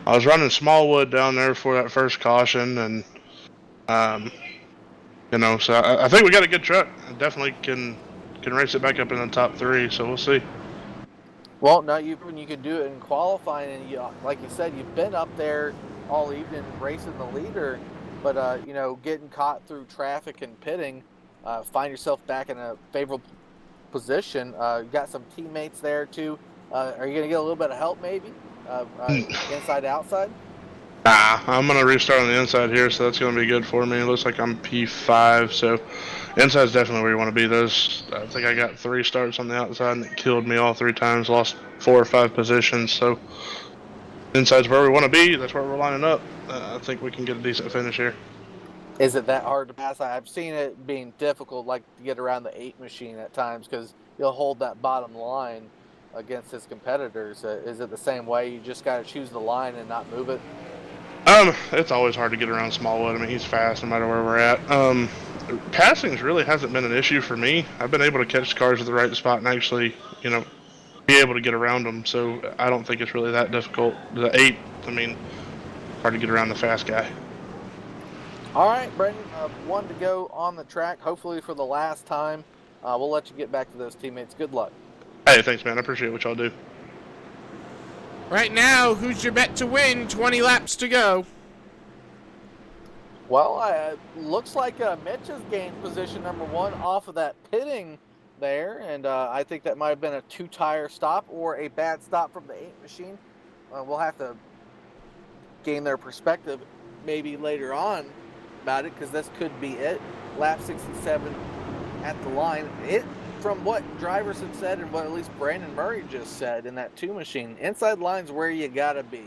I was running Smallwood down there for that first caution, and you know, so I think we got a good truck. I definitely can race it back up in the top 3. So we'll see. Well, now you can do it in qualifying, and you, like you said, you've been up there all evening racing the leader, but you know, getting caught through traffic and pitting, find yourself back in a favorable position. You got some teammates there too. Are you gonna get a little bit of help maybe, inside outside? Nah, I'm gonna restart on the inside here, so that's gonna be good for me. It looks like I'm P5, so inside's definitely where you want to be. I think I got 3 starts on the outside, and it killed me all 3 times. Lost 4 or 5 positions, so Inside's where we want to be. That's where we're lining up. I think we can get a decent finish here. Is it that hard to pass? I've seen it being difficult, like to get around the 8 machine at times because he'll hold that bottom line against his competitors. Is it the same way? You just got to choose the line and not move it? It's always hard to get around Smallwood. I mean, he's fast no matter where we're at. Passing really hasn't been an issue for me. I've been able to catch cars at the right spot and actually, be able to get around them. So I don't think it's really that difficult. The 8, I mean, hard to get around the fast guy. All right, Brendan, one to go on the track, hopefully for the last time. We'll let you get back to those teammates. Good luck. Hey, thanks, man. I appreciate what y'all do. Right now, who's your bet to win? 20 laps to go. Well, looks like Mitch has gained position number 1 off of that pitting there, and I think that might have been a 2-tire stop or a bad stop from the 8 machine. We'll have to gain their perspective maybe later on about it, because this could be it. Lap 67 at the line. From what drivers have said and what at least Brandon Murray just said in that 2 machine, inside line's where you gotta be.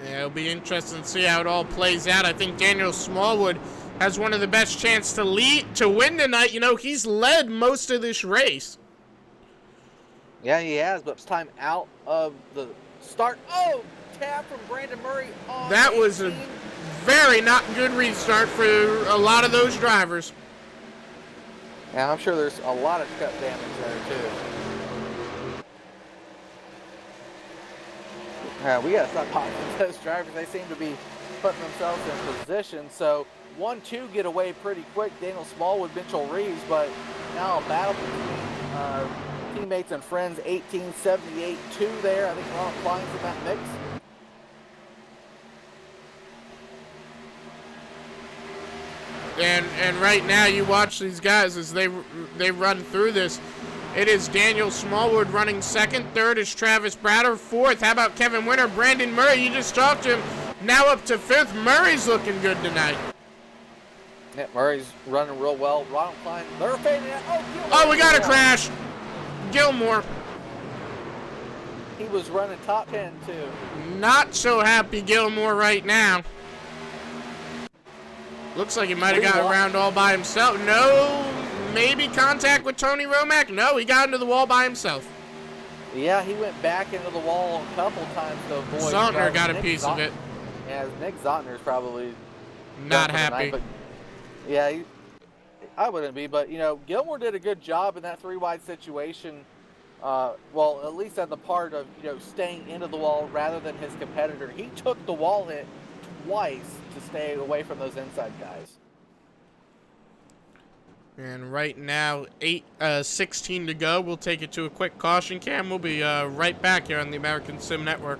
Yeah, it'll be interesting to see how it all plays out. I think Daniel Smallwood has one of the best chances to win tonight. He's led most of this race. Yeah, he has, but it's time out of the start. Oh, tap from Brandon Murray on That was a very not good restart for a lot of those drivers. Yeah, I'm sure there's a lot of cut damage there, too. We got to stop popping those drivers. They seem to be putting themselves in position. So 1-2 get away pretty quick. Daniel Smallwood, Mitchell Reeves, but now a battle between teammates and friends. 1878-2 there. I think Ronald Klein's in that mix. And right now you watch these guys as they run through this. It is Daniel Smallwood running second. Third is Travis Bratter. Fourth, how about Kevin Winter? Brandon Murray, you just talked to him. Now up to fifth. Murray's looking good tonight. Yeah, Murray's running real well. Ronald Klein, they're fading out. Oh, we got a crash. Gilmore. He was running top 10 too. Not so happy Gilmore right now. Looks like he might have got around all by himself. No, maybe contact with Tony Romack. No, he got into the wall by himself. Yeah, he went back into the wall a couple times to avoid. Zontner got a piece of it. Yeah, Nick Zontner's probably not happy. But yeah, I wouldn't be. But Gilmore did a good job in that 3-wide situation. Well, at least on the part of staying into the wall rather than his competitor. He took the wall hit twice to stay away from those inside guys. And right now, 16 to go. We'll take it to a quick caution cam. We'll be right back here on the American Sim Network.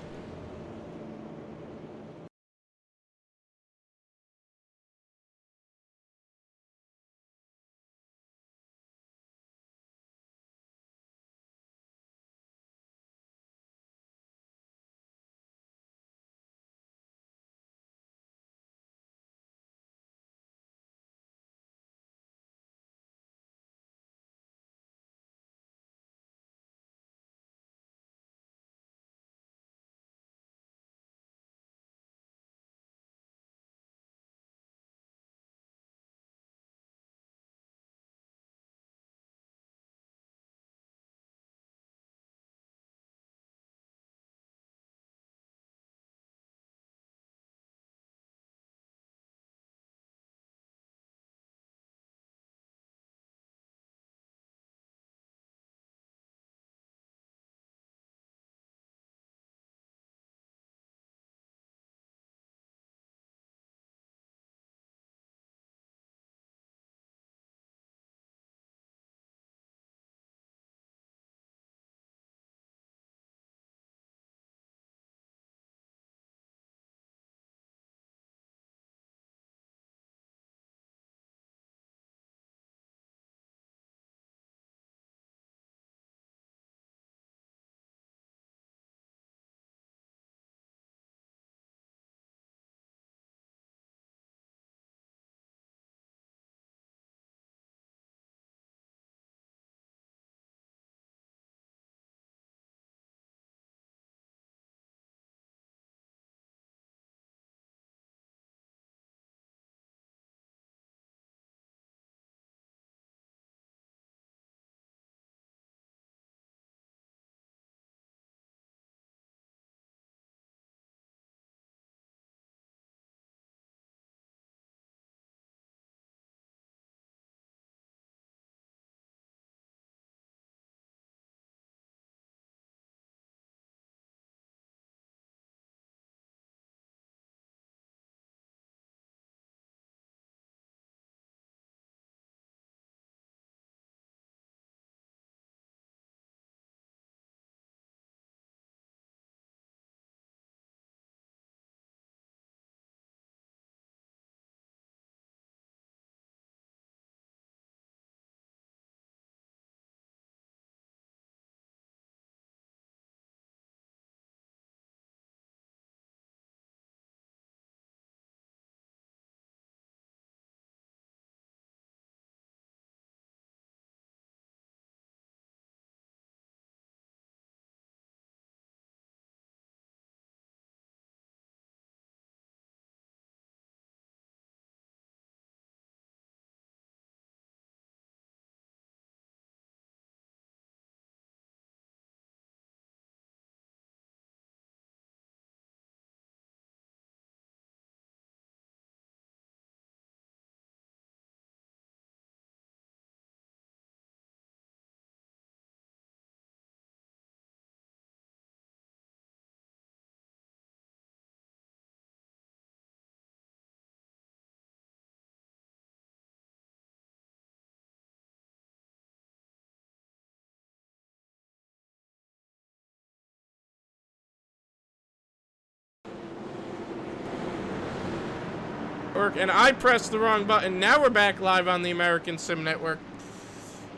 Network, and I pressed the wrong button. Now we're back live on the American Sim Network.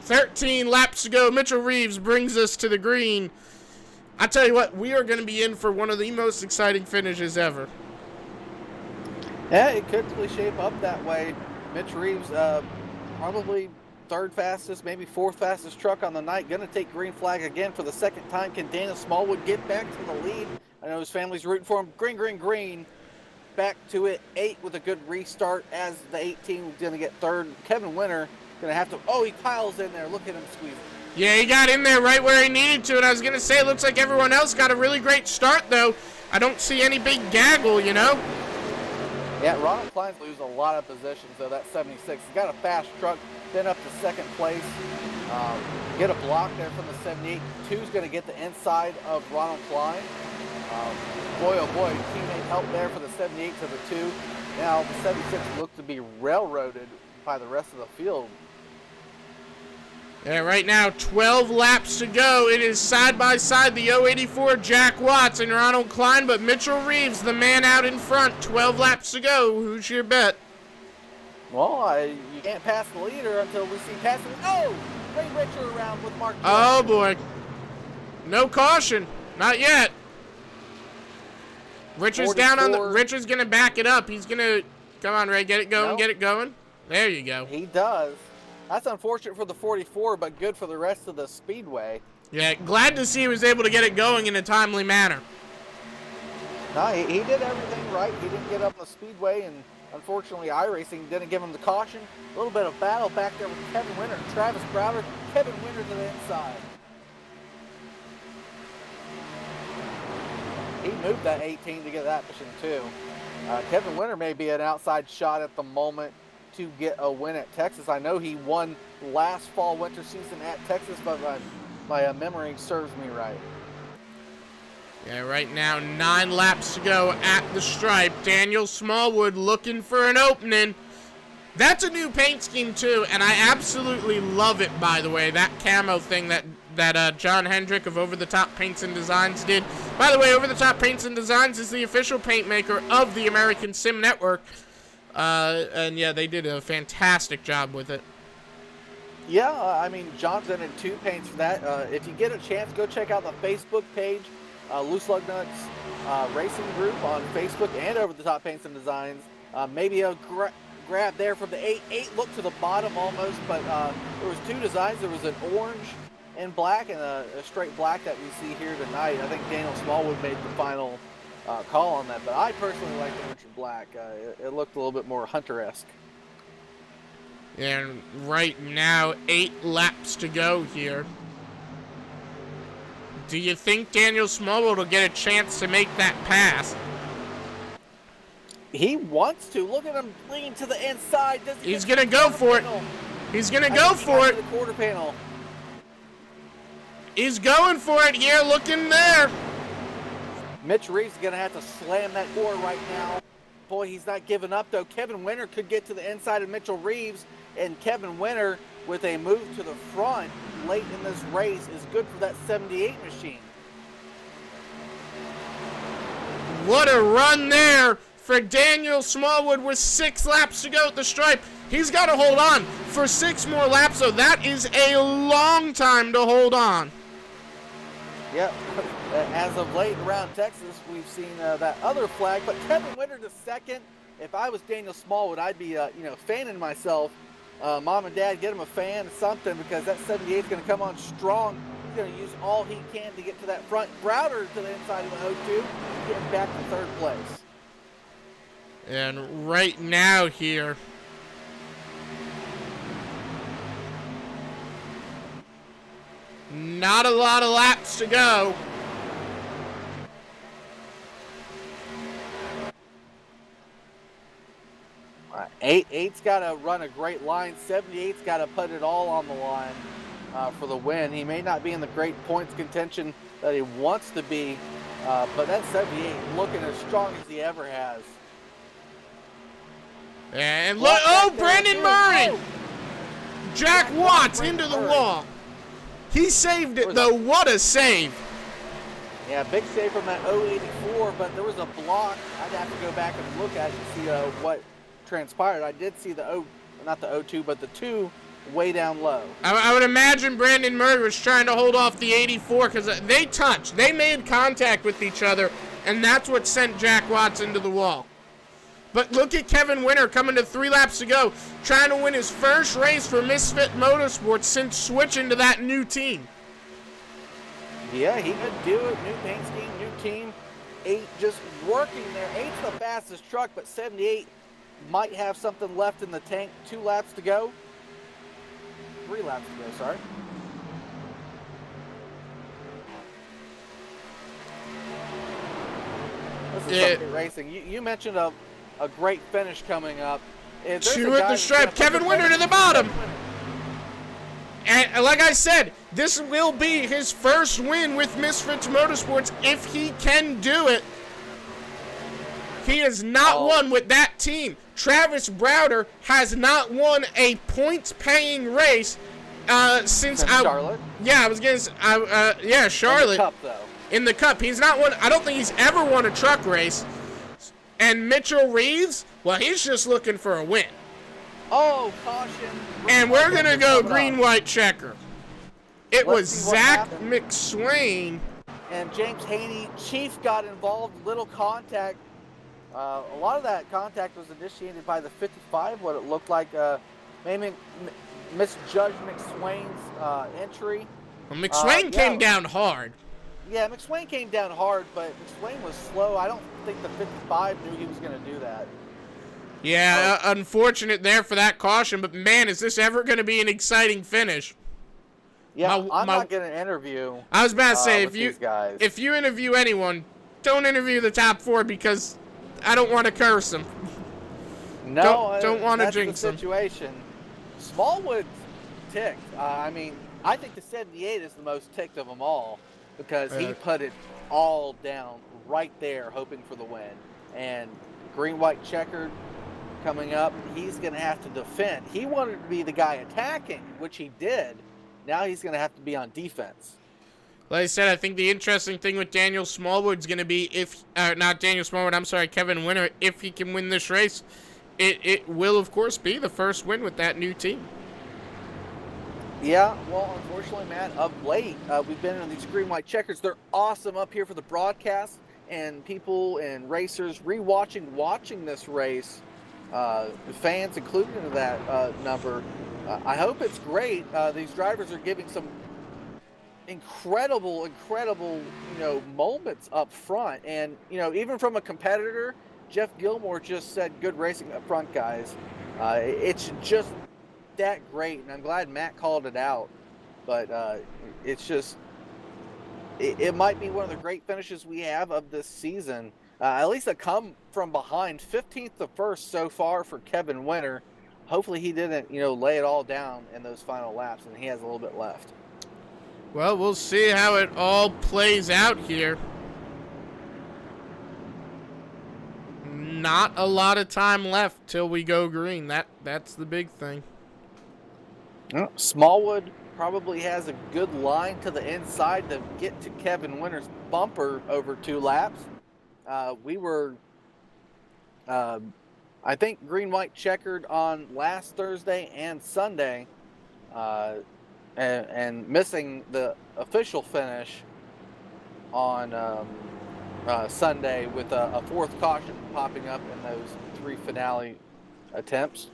13 laps to go. Mitchell Reeves brings us to the green. I tell you what, we are going to be in for one of the most exciting finishes ever. Yeah, it could really shape up that way. Mitch Reeves, probably third fastest, maybe fourth fastest truck on the night. Going to take green flag again for the second time. Can Daniel Smallwood get back to the lead? I know his family's rooting for him. Green, green, green. Back to it. 8 with a good restart as the 18 was going to get third. Kevin Winter going to have to... Oh, he piles in there. Look at him squeezing. Yeah, he got in there right where he needed to, and I was going to say, it looks like everyone else got a really great start, though. I don't see any big gaggle, you know? Yeah, Ronald Klein's lose a lot of positions, though, that 76. He's got a fast truck, been up to second place. Get a block there from the 78. Two's going to get the inside of Ronald Klein. Boy, oh boy, teammate help there for the 78 to the 2. Now, the 76 looked to be railroaded by the rest of the field. Yeah, right now, 12 laps to go. It is side by side, the 084 Jack Watts and Ronald Klein, but Mitchell Reeves, the man out in front. 12 laps to go. Who's your bet? Well, you can't pass the leader until we see passing. Oh! Ray Richer around with Mark. Oh, boy. No caution. Not yet. Richard's down on the... Richard's going to back it up. He's going to... Come on, Ray. Get it going. Nope. Get it going. There you go. He does. That's unfortunate for the 44, but good for the rest of the speedway. Yeah, glad to see he was able to get it going in a timely manner. No, he did everything right. He didn't get up the speedway, and unfortunately, iRacing didn't give him the caution. A little bit of battle back there with Kevin Winter and Travis Browder. Kevin Winter to the inside. He moved that 18 to get that position, too. Kevin Winter may be an outside shot at the moment to get a win at Texas. I know he won last fall winter season at Texas, but my memory serves me right. Yeah, right now 9 laps to go at the stripe. Daniel Smallwood looking for an opening. That's a new paint scheme too, and I absolutely love it, by the way, that camo thing that John Hendrick of Over the Top Paints and Designs did. By the way, Over the Top Paints and Designs is the official paint maker of the American Sim Network. And yeah, they did a fantastic job with it. Yeah, I mean, John's done 2 paints for that. If you get a chance, go check out the Facebook page, Loose Lugnuts Racing Group on Facebook and Over the Top Paints and Designs. Maybe a grab there from the 8 look to the bottom almost, but there was 2 designs. There was an orange and black and a straight black that we see here tonight. I think Daniel Smallwood made the final call on that, but I personally like the orange and black. It looked a little bit more Hunter-esque. And right now, 8 laps to go here. Do you think Daniel Smallwood will get a chance to make that pass? He wants to. Look at him lean to the inside. He's going to go for it. He's going to go for it. The quarter panel. He's going for it here. Looking there. Mitch Reeves is going to have to slam that door right now. Boy, he's not giving up, though. Kevin Winter could get to the inside of Mitchell Reeves, and Kevin Winter, with a move to the front late in this race, is good for that 78 machine. What a run there for Daniel Smallwood with 6 laps to go at the stripe. He's got to hold on for 6 more laps, so that is a long time to hold on. Yep. As of late around Texas, we've seen that other flag, but Kevin Winter to second. If I was Daniel Smallwood, I'd be, fanning myself. Mom and Dad, get him a fan, something, because that 78 is going to come on strong. He's going to use all he can to get to that front. Browder to the inside of the 02, getting back to third place. And right now here, not a lot of laps to go. Eight's got to run a great line. 78's got to put it all on the line for the win. He may not be in the great points contention that he wants to be, but that 78 looking as strong as he ever has. And look, Brandon Murray! Oh. Jack Watts into the wall. He saved it, though. What a save. Yeah, big save from that 084, but there was a block. I'd have to go back and look at it to see what transpired, I did see not the O2, but the 2 way down low. I would imagine Brandon Murray was trying to hold off the 84 because they touched. They made contact with each other, and that's what sent Jack Watts into the wall. But look at Kevin Winter coming to 3 laps to go, trying to win his first race for Misfit Motorsports since switching to that new team. Yeah, he could do it. New paint scheme, new team. 8 just working there. 8's the fastest truck, but 78 might have something left in the tank. 2 laps to go. 3 laps to go, sorry. This is some good racing. You mentioned a great finish coming up. 2 at the stripe. Kevin Winter to the bottom. And like I said, this will be his first win with Misfits Motorsports if he can do it. He has not won with that team. Travis Browder has not won a points-paying race since Charlotte. Yeah, I was gonna say, Charlotte. In the Cup, though. In the Cup, he's not won. I don't think he's ever won a truck race. And Mitchell Reeves, well, he's just looking for a win. Oh, caution. And we're going to go green-white checker. It was Zach McSwain. And James Haney, Chief got involved, little contact. A lot of that contact was initiated by the 55, what it looked like. Maybe misjudged McSwain's entry. Well, McSwain came down hard. Yeah, McSwain came down hard, but McSwain was slow. I don't think the 55 knew he was going to do that. Yeah, unfortunate there for that caution, but man, is this ever going to be an exciting finish? Yeah, I'm not going to interview. I was about to say, if you interview anyone, don't interview the top 4 because I don't want to curse them. No, don't want to jinx the them. situation. Smallwood's ticked. I mean, I think the 78 is the most ticked of them all because he put it all down right there, hoping for the win. And green-white checkered coming up, he's going to have to defend. He wanted to be the guy attacking, which he did. Now he's going to have to be on defense. Like I said, I think the interesting thing with Daniel Smallwood's going to be Kevin Winter, if he can win this race, it will, of course, be the first win with that new team. Yeah, well, unfortunately, Matt, of late, we've been in these green-white checkers. They're awesome up here for the broadcast, and people and racers watching this race, fans included in that number. I hope it's great. These drivers are giving some incredible, moments up front. And, even from a competitor, Jeff Gilmore just said, good racing up front, guys. It's just that great, and I'm glad Matt called it out. But it's just, it might be one of the great finishes we have of this season. At least a come from behind, 15th to 1st so far for Kevin Winter. Hopefully he didn't, lay it all down in those final laps, and he has a little bit left. Well, we'll see how it all plays out here. Not a lot of time left till we go green. That's the big thing. Smallwood probably has a good line to the inside to get to Kevin Winter's bumper over 2 laps. We were, I think, green-white checkered on last Thursday and Sunday, and missing the official finish on Sunday with a 4th caution popping up in those 3 finale attempts.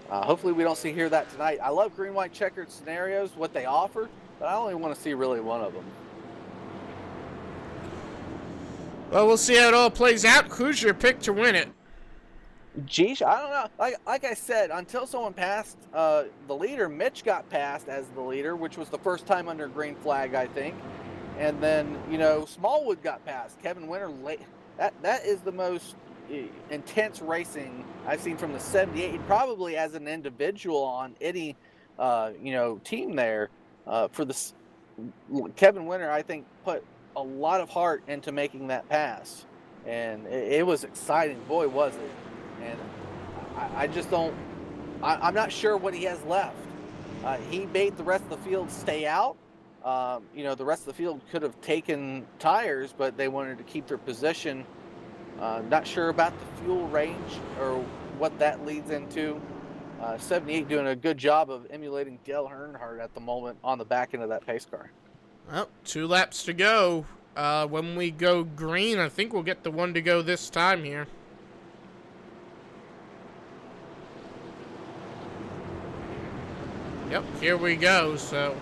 Hopefully we don't hear that tonight. I love green-white checkered scenarios, what they offer, but I only want to see really one of them. Well, we'll see how it all plays out. Who's your pick to win it? Geesh, I don't know. Like I said, until someone passed the leader, Mitch got passed as the leader, which was the first time under green flag, I think. And then, Smallwood got passed. Kevin Winter, that is the most intense racing I've seen from the 78, probably as an individual on any, team there. For this, Kevin Winter, I think, put a lot of heart into making that pass. And it was exciting. Boy, was it. And I just don't, I'm not sure what he has left. He made the rest of the field stay out. The rest of the field could have taken tires, but they wanted to keep their position. Not sure about the fuel range or what that leads into. 78 doing a good job of emulating Dale Earnhardt at the moment on the back end of that pace car. Well, 2 laps to go. When we go green, I think we'll get the one to go this time here. Yep, here we go, so...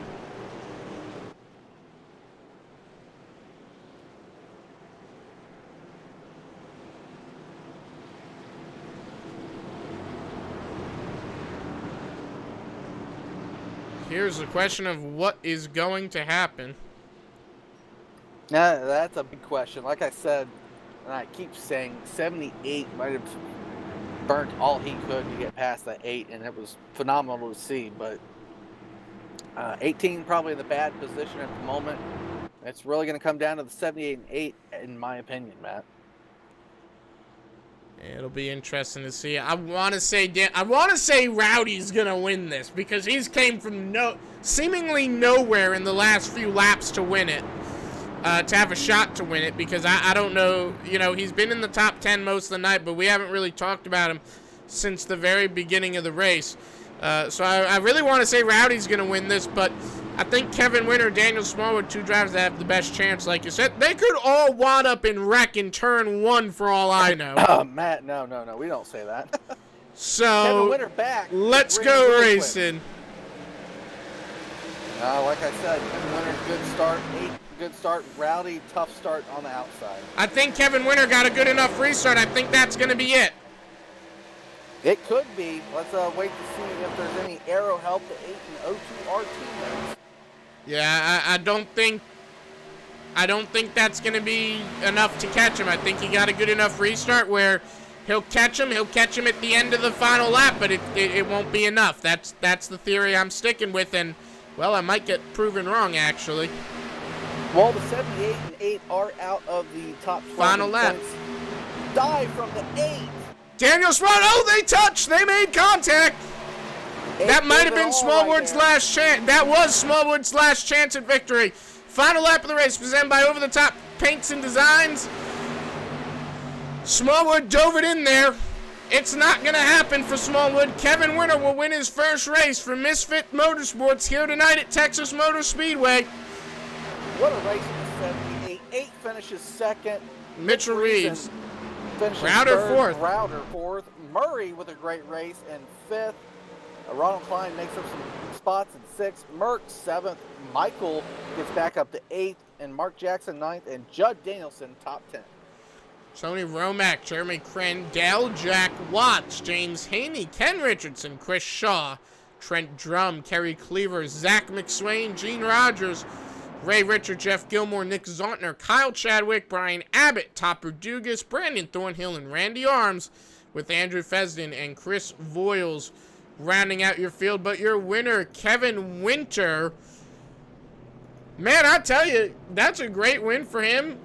Here's the question of what is going to happen. Now, that's a big question. Like I said, and I keep saying, 78 might have burnt all he could to get past that 8, and it was phenomenal to see. But 18 probably in the bad position at the moment. It's really going to come down to the 78 and 8, in my opinion, Matt. It'll be interesting to see. I want to say Rowdy's gonna win this because he's came from seemingly nowhere in the last few laps to win it, to have a shot to win it. Because I don't know, he's been in the top 10 most of the night, but we haven't really talked about him since the very beginning of the race. So I really want to say Rowdy's gonna win this, but I think Kevin Winter, Daniel Smallwood, 2 drivers that have the best chance, like you said. They could all wad up and wreck in turn 1 for all I know. Matt, no, we don't say that. So, Kevin Winter back. Let's go racing. Like I said, Kevin Winter, good start. 8, good start. Rowdy, tough start on the outside. I think Kevin Winter got a good enough restart. I think that's going to be it. It could be. Let's wait to see if there's any aero help to 8 and 02R teammates. Yeah, I don't think that's going to be enough to catch him. I think he got a good enough restart where he'll catch him at the end of the final lap, but it won't be enough. That's the theory I'm sticking with, and, well, I might get proven wrong, actually. Well, the 78 and 8 are out of the top 12 final lap. Points. Dive from the 8. Daniel Smallwood, they touched! They made contact! That might have been Smallwood's last chance. That was Smallwood's last chance at victory. Final lap of the race presented by Over the Top Paints and Designs. Smallwood dove it in there. It's not going to happen for Smallwood. Kevin Winter will win his first race for Misfit Motorsports here tonight at Texas Motor Speedway. What a race in the 78. 8 finishes second. Mitchell Reeves. Router fourth. Router fourth. Murray with a great race in 5th. Ronald Klein makes up some spots in 6th. Merck 7th. Michael gets back up to 8th. And Mark Jackson 9th. And Judd Danielson top 10. Tony Romack, Jeremy Crandell, Jack Watts, James Haney, Ken Richardson, Chris Shaw, Trent Drum, Kerry Cleaver, Zach McSwain, Gene Rogers, Ray Richard, Jeff Gilmore, Nick Zontner, Kyle Chadwick, Brian Abbott, Topper Dugas, Brandon Thornhill, and Randy Arms, with Andrew Fesden and Chris Voiles rounding out your field. But your winner, Kevin Winter, man, I tell you, that's a great win for him.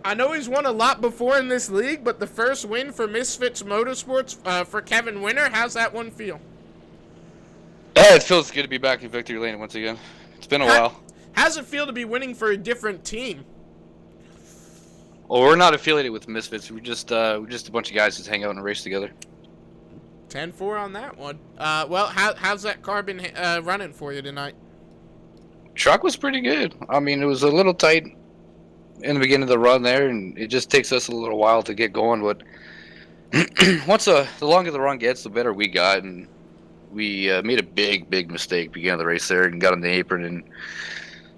I know he's won a lot before in this league, but the first win for Misfits Motorsports for Kevin Winter, how's that one feel? It feels good to be back in victory lane once again. It's been a while. How's it feel to be winning for a different team? Well, we're not affiliated with Misfits. We're just a bunch of guys that hang out and race together. 10-4 on that one. Well, how's that car been running for you tonight? Truck was pretty good. I mean, it was a little tight in the beginning of the run there, and it just takes us a little while to get going. But once the longer the run gets, the better we got, and we made a big mistake beginning of the race there and got on the apron and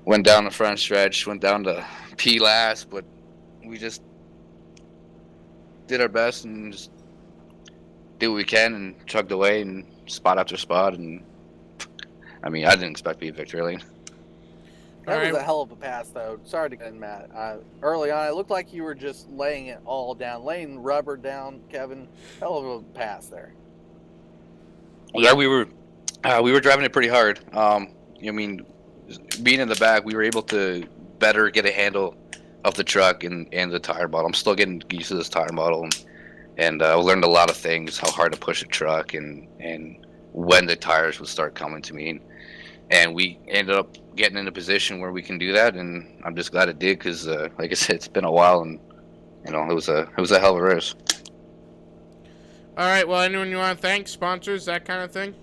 went down the front stretch, went down to P last, but we just did our best and just did what we can and chugged away and spot after spot. And I mean, I didn't expect to be a victory lane. That was a hell of a pass, though. Sorry to get in, Matt. Early on, it looked like you were just laying it all down, laying rubber down, Kevin. Hell of a pass there. Yeah, we were driving it pretty hard. I mean, being in the back, we were able to better get a handle of the truck and the tire model. I'm still getting used to this tire model, and I learned a lot of things, how hard to push a truck and when the tires would start coming to me. And we ended up getting in a position where we can do that, and I'm just glad it did because, like I said, it's been a while, and it was a hell of a race. All right. Well, anyone you want to thank? Sponsors, that kind of thing?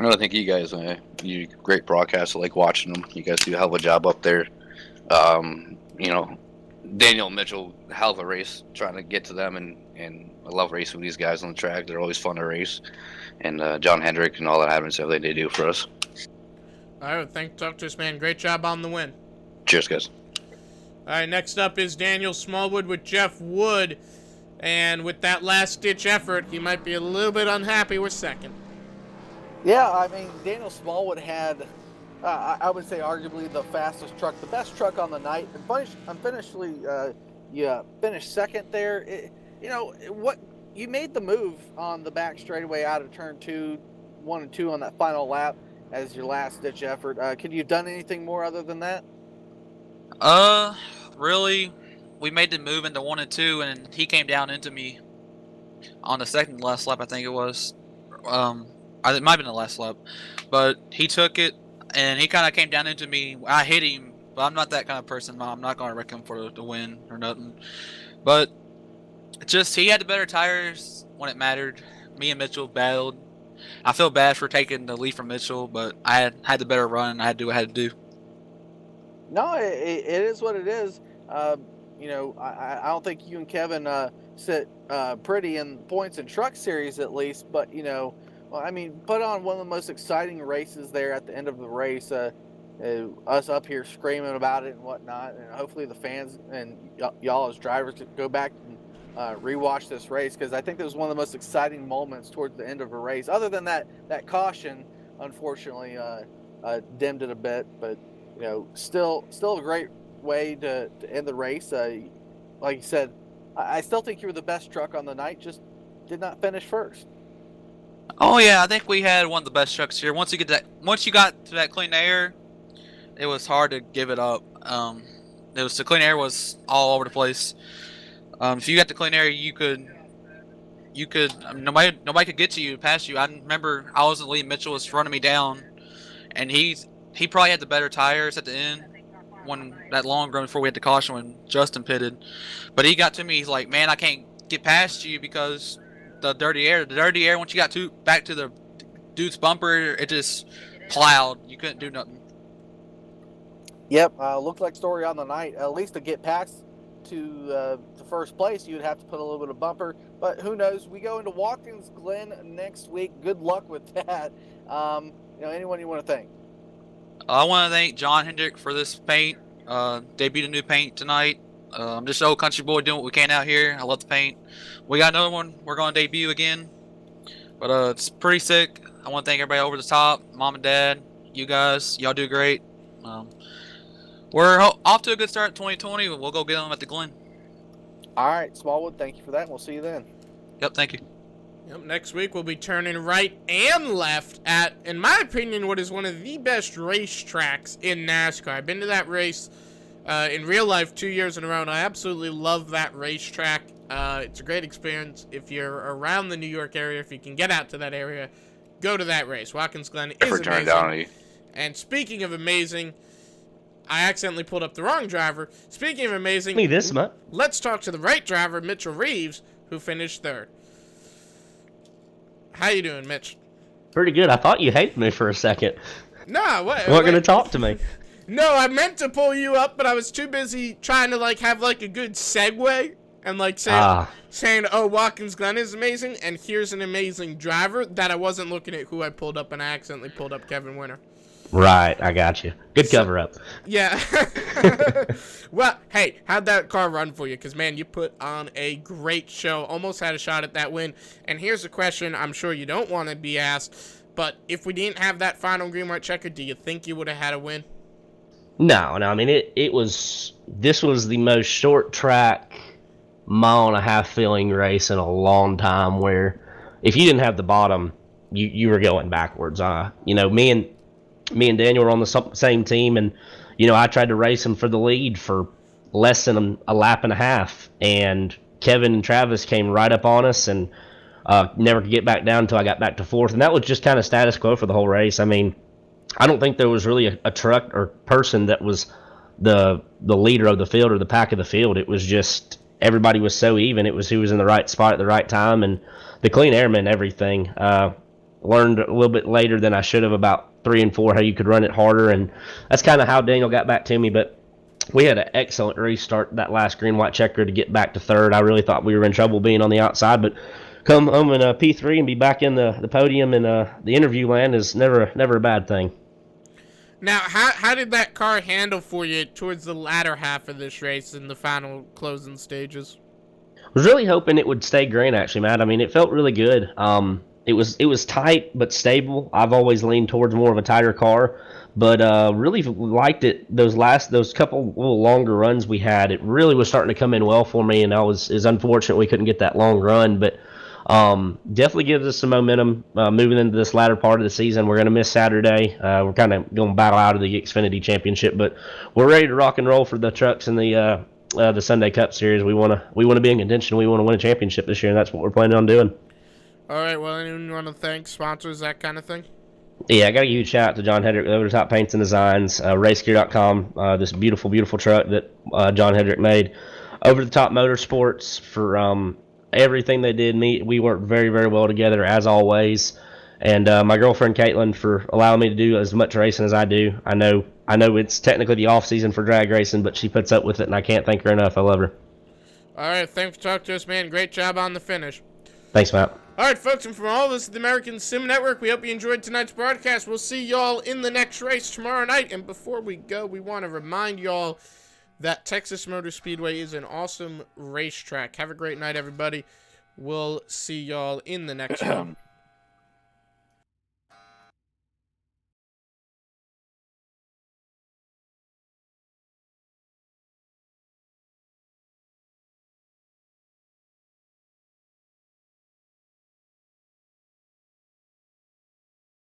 I really think you guys, you great broadcasts. I like watching them. You guys do a hell of a job up there. You know, Daniel Mitchell, hell of a race trying to get to them, and I love racing with these guys on the track. They're always fun to race. And John Hendrick and all that happens, everything they do for us. All right. Well, thanks, talk to us, man. Great job on the win. Cheers, guys. All right. Next up is Daniel Smallwood with Jeff Wood. And with that last-ditch effort, he might be a little bit unhappy with second. Yeah, I mean, Daniel Smallwood had, I would say, arguably the fastest truck, the best truck on the night. And finished second there. You made the move on the back straightaway out of turn 1 and 2 on that final lap as your last-ditch effort. Could you have done anything more other than that? Really, we made the move into 1 and 2, and he came down into me on the second last lap, I think it was. It might have been the last lap, but he took it, and he kind of came down into me. I hit him, but I'm not that kind of person. I'm not going to wreck him for the win or nothing. But just he had the better tires when it mattered. Me and Mitchell battled. I feel bad for taking the lead from Mitchell, but I had the better run, and I had to do what I had to do. No, it is what it is. I don't think you and Kevin sit pretty in points and truck series at least, but put on one of the most exciting races there at the end of the race. Us up here screaming about it and whatnot, and hopefully the fans and y'all as drivers could go back and rewatch this race, because I think that was one of the most exciting moments towards the end of a race. Other than that caution, unfortunately, dimmed it a bit, but still a great way to end the race. Like you said, I still think you were the best truck on the night, just did not finish first. Oh yeah, I think we had one of the best trucks here. Once you got to that clean air, it was hard to give it up. The clean air was all over the place. If you got the clean air, you could nobody could get to you, past you. I remember I was in the lead, Mitchell was running me down, and he probably had the better tires at the end when that long run before we had the caution when Justin pitted. But he got to me, he's like, man, I can't get past you because the dirty air, once you got back to the dude's bumper, it just plowed. You couldn't do nothing. Yep, looked like story on the night. At least to get past to the first place, you'd have to put a little bit of bumper. But who knows? We go into Watkins Glen next week. Good luck with that. Anyone you want to thank? I want to thank John Hendrick for this paint. Debuted a new paint tonight. I'm just an old country boy doing what we can out here. I love the paint. We got another one. We're going to debut again. But it's pretty sick. I want to thank everybody over the top. Mom and Dad, you guys. Y'all do great. We're off to a good start in 2020. We'll go get them at the Glen. All right, Smallwood, thank you for that. We'll see you then. Yep, thank you. Yep, next week we'll be turning right and left at, in my opinion, what is one of the best racetracks in NASCAR. I've been to that race in real life 2 years in a row, and I absolutely love that racetrack. It's a great experience. If you're around the New York area, if you can get out to that area, go to that race. Watkins Glen is amazing. And speaking of amazing, I accidentally pulled up the wrong driver. Speaking of amazing, me this month. Let's talk to the right driver, Mitchell Reeves, who finished third. How you doing, Mitch? Pretty good. I thought you hated me for a second. No, what? You weren't going to talk to me. No, I meant to pull you up, but I was too busy trying to have a good segue and saying, oh, Watkins Glen is amazing, and here's an amazing driver, that I wasn't looking at who I pulled up, and I accidentally pulled up Kevin Winter. Right, I got you. Good cover up. Yeah. Well, hey, how'd that car run for you? Because, man, you put on a great show. Almost had a shot at that win. And here's a question I'm sure you don't want to be asked, but if we didn't have that final green white checker, do you think you would have had a win? No, I mean, this was the most short track, mile and a half filling race in a long time, where if you didn't have the bottom, you were going backwards. Me and Daniel were on the same team, and I tried to race him for the lead for less than a lap and a half, and Kevin and Travis came right up on us and never could get back down until I got back to fourth, and that was just kind of status quo for the whole race. I mean, I don't think there was really a truck or person that was the leader of the field or the pack of the field. It was just everybody was so even. It was who was in the right spot at the right time, and the clean air meant everything. Learned a little bit later than I should have about 3 and 4 how you could run it harder, and that's kind of how Daniel got back to me. But we had an excellent restart that last green white checker to get back to third. I really thought we were in trouble being on the outside, but come home in P3 and be back in the podium and the interview land is never a bad thing. Now, how did that car handle for you towards the latter half of this race in the final closing stages? I was really hoping it would stay green, actually, Matt. I mean, it felt really good. It was tight but stable. I've always leaned towards more of a tighter car, but really liked it. Those couple little longer runs we had, it really was starting to come in well for me, and it's unfortunate we couldn't get that long run, but definitely gives us some momentum moving into this latter part of the season. We're going to miss Saturday. We're kind of going to battle out of the Xfinity Championship, but we're ready to rock and roll for the trucks and the Sunday Cup Series. We want to be in contention. We want to win a championship this year, and that's what we're planning on doing. All right. Well, anyone you want to thank, sponsors, that kind of thing? Yeah, I got a huge shout out to John Hedrick, Over the Top Paints and Designs, racegear.com, this beautiful, beautiful truck that John Hedrick made. Over the Top Motorsports for everything they did. We worked very, very well together as always. And my girlfriend Caitlin for allowing me to do as much racing as I do. I know it's technically the off season for drag racing, but she puts up with it, and I can't thank her enough. I love her. All right, thanks for talking to us, man. Great job on the finish. Thanks, Matt. All right, folks, and from all of us at the American Sim Network, we hope you enjoyed tonight's broadcast. We'll see y'all in the next race tomorrow night. And before we go, we want to remind y'all that Texas Motor Speedway is an awesome racetrack. Have a great night, everybody. We'll see y'all in the next one.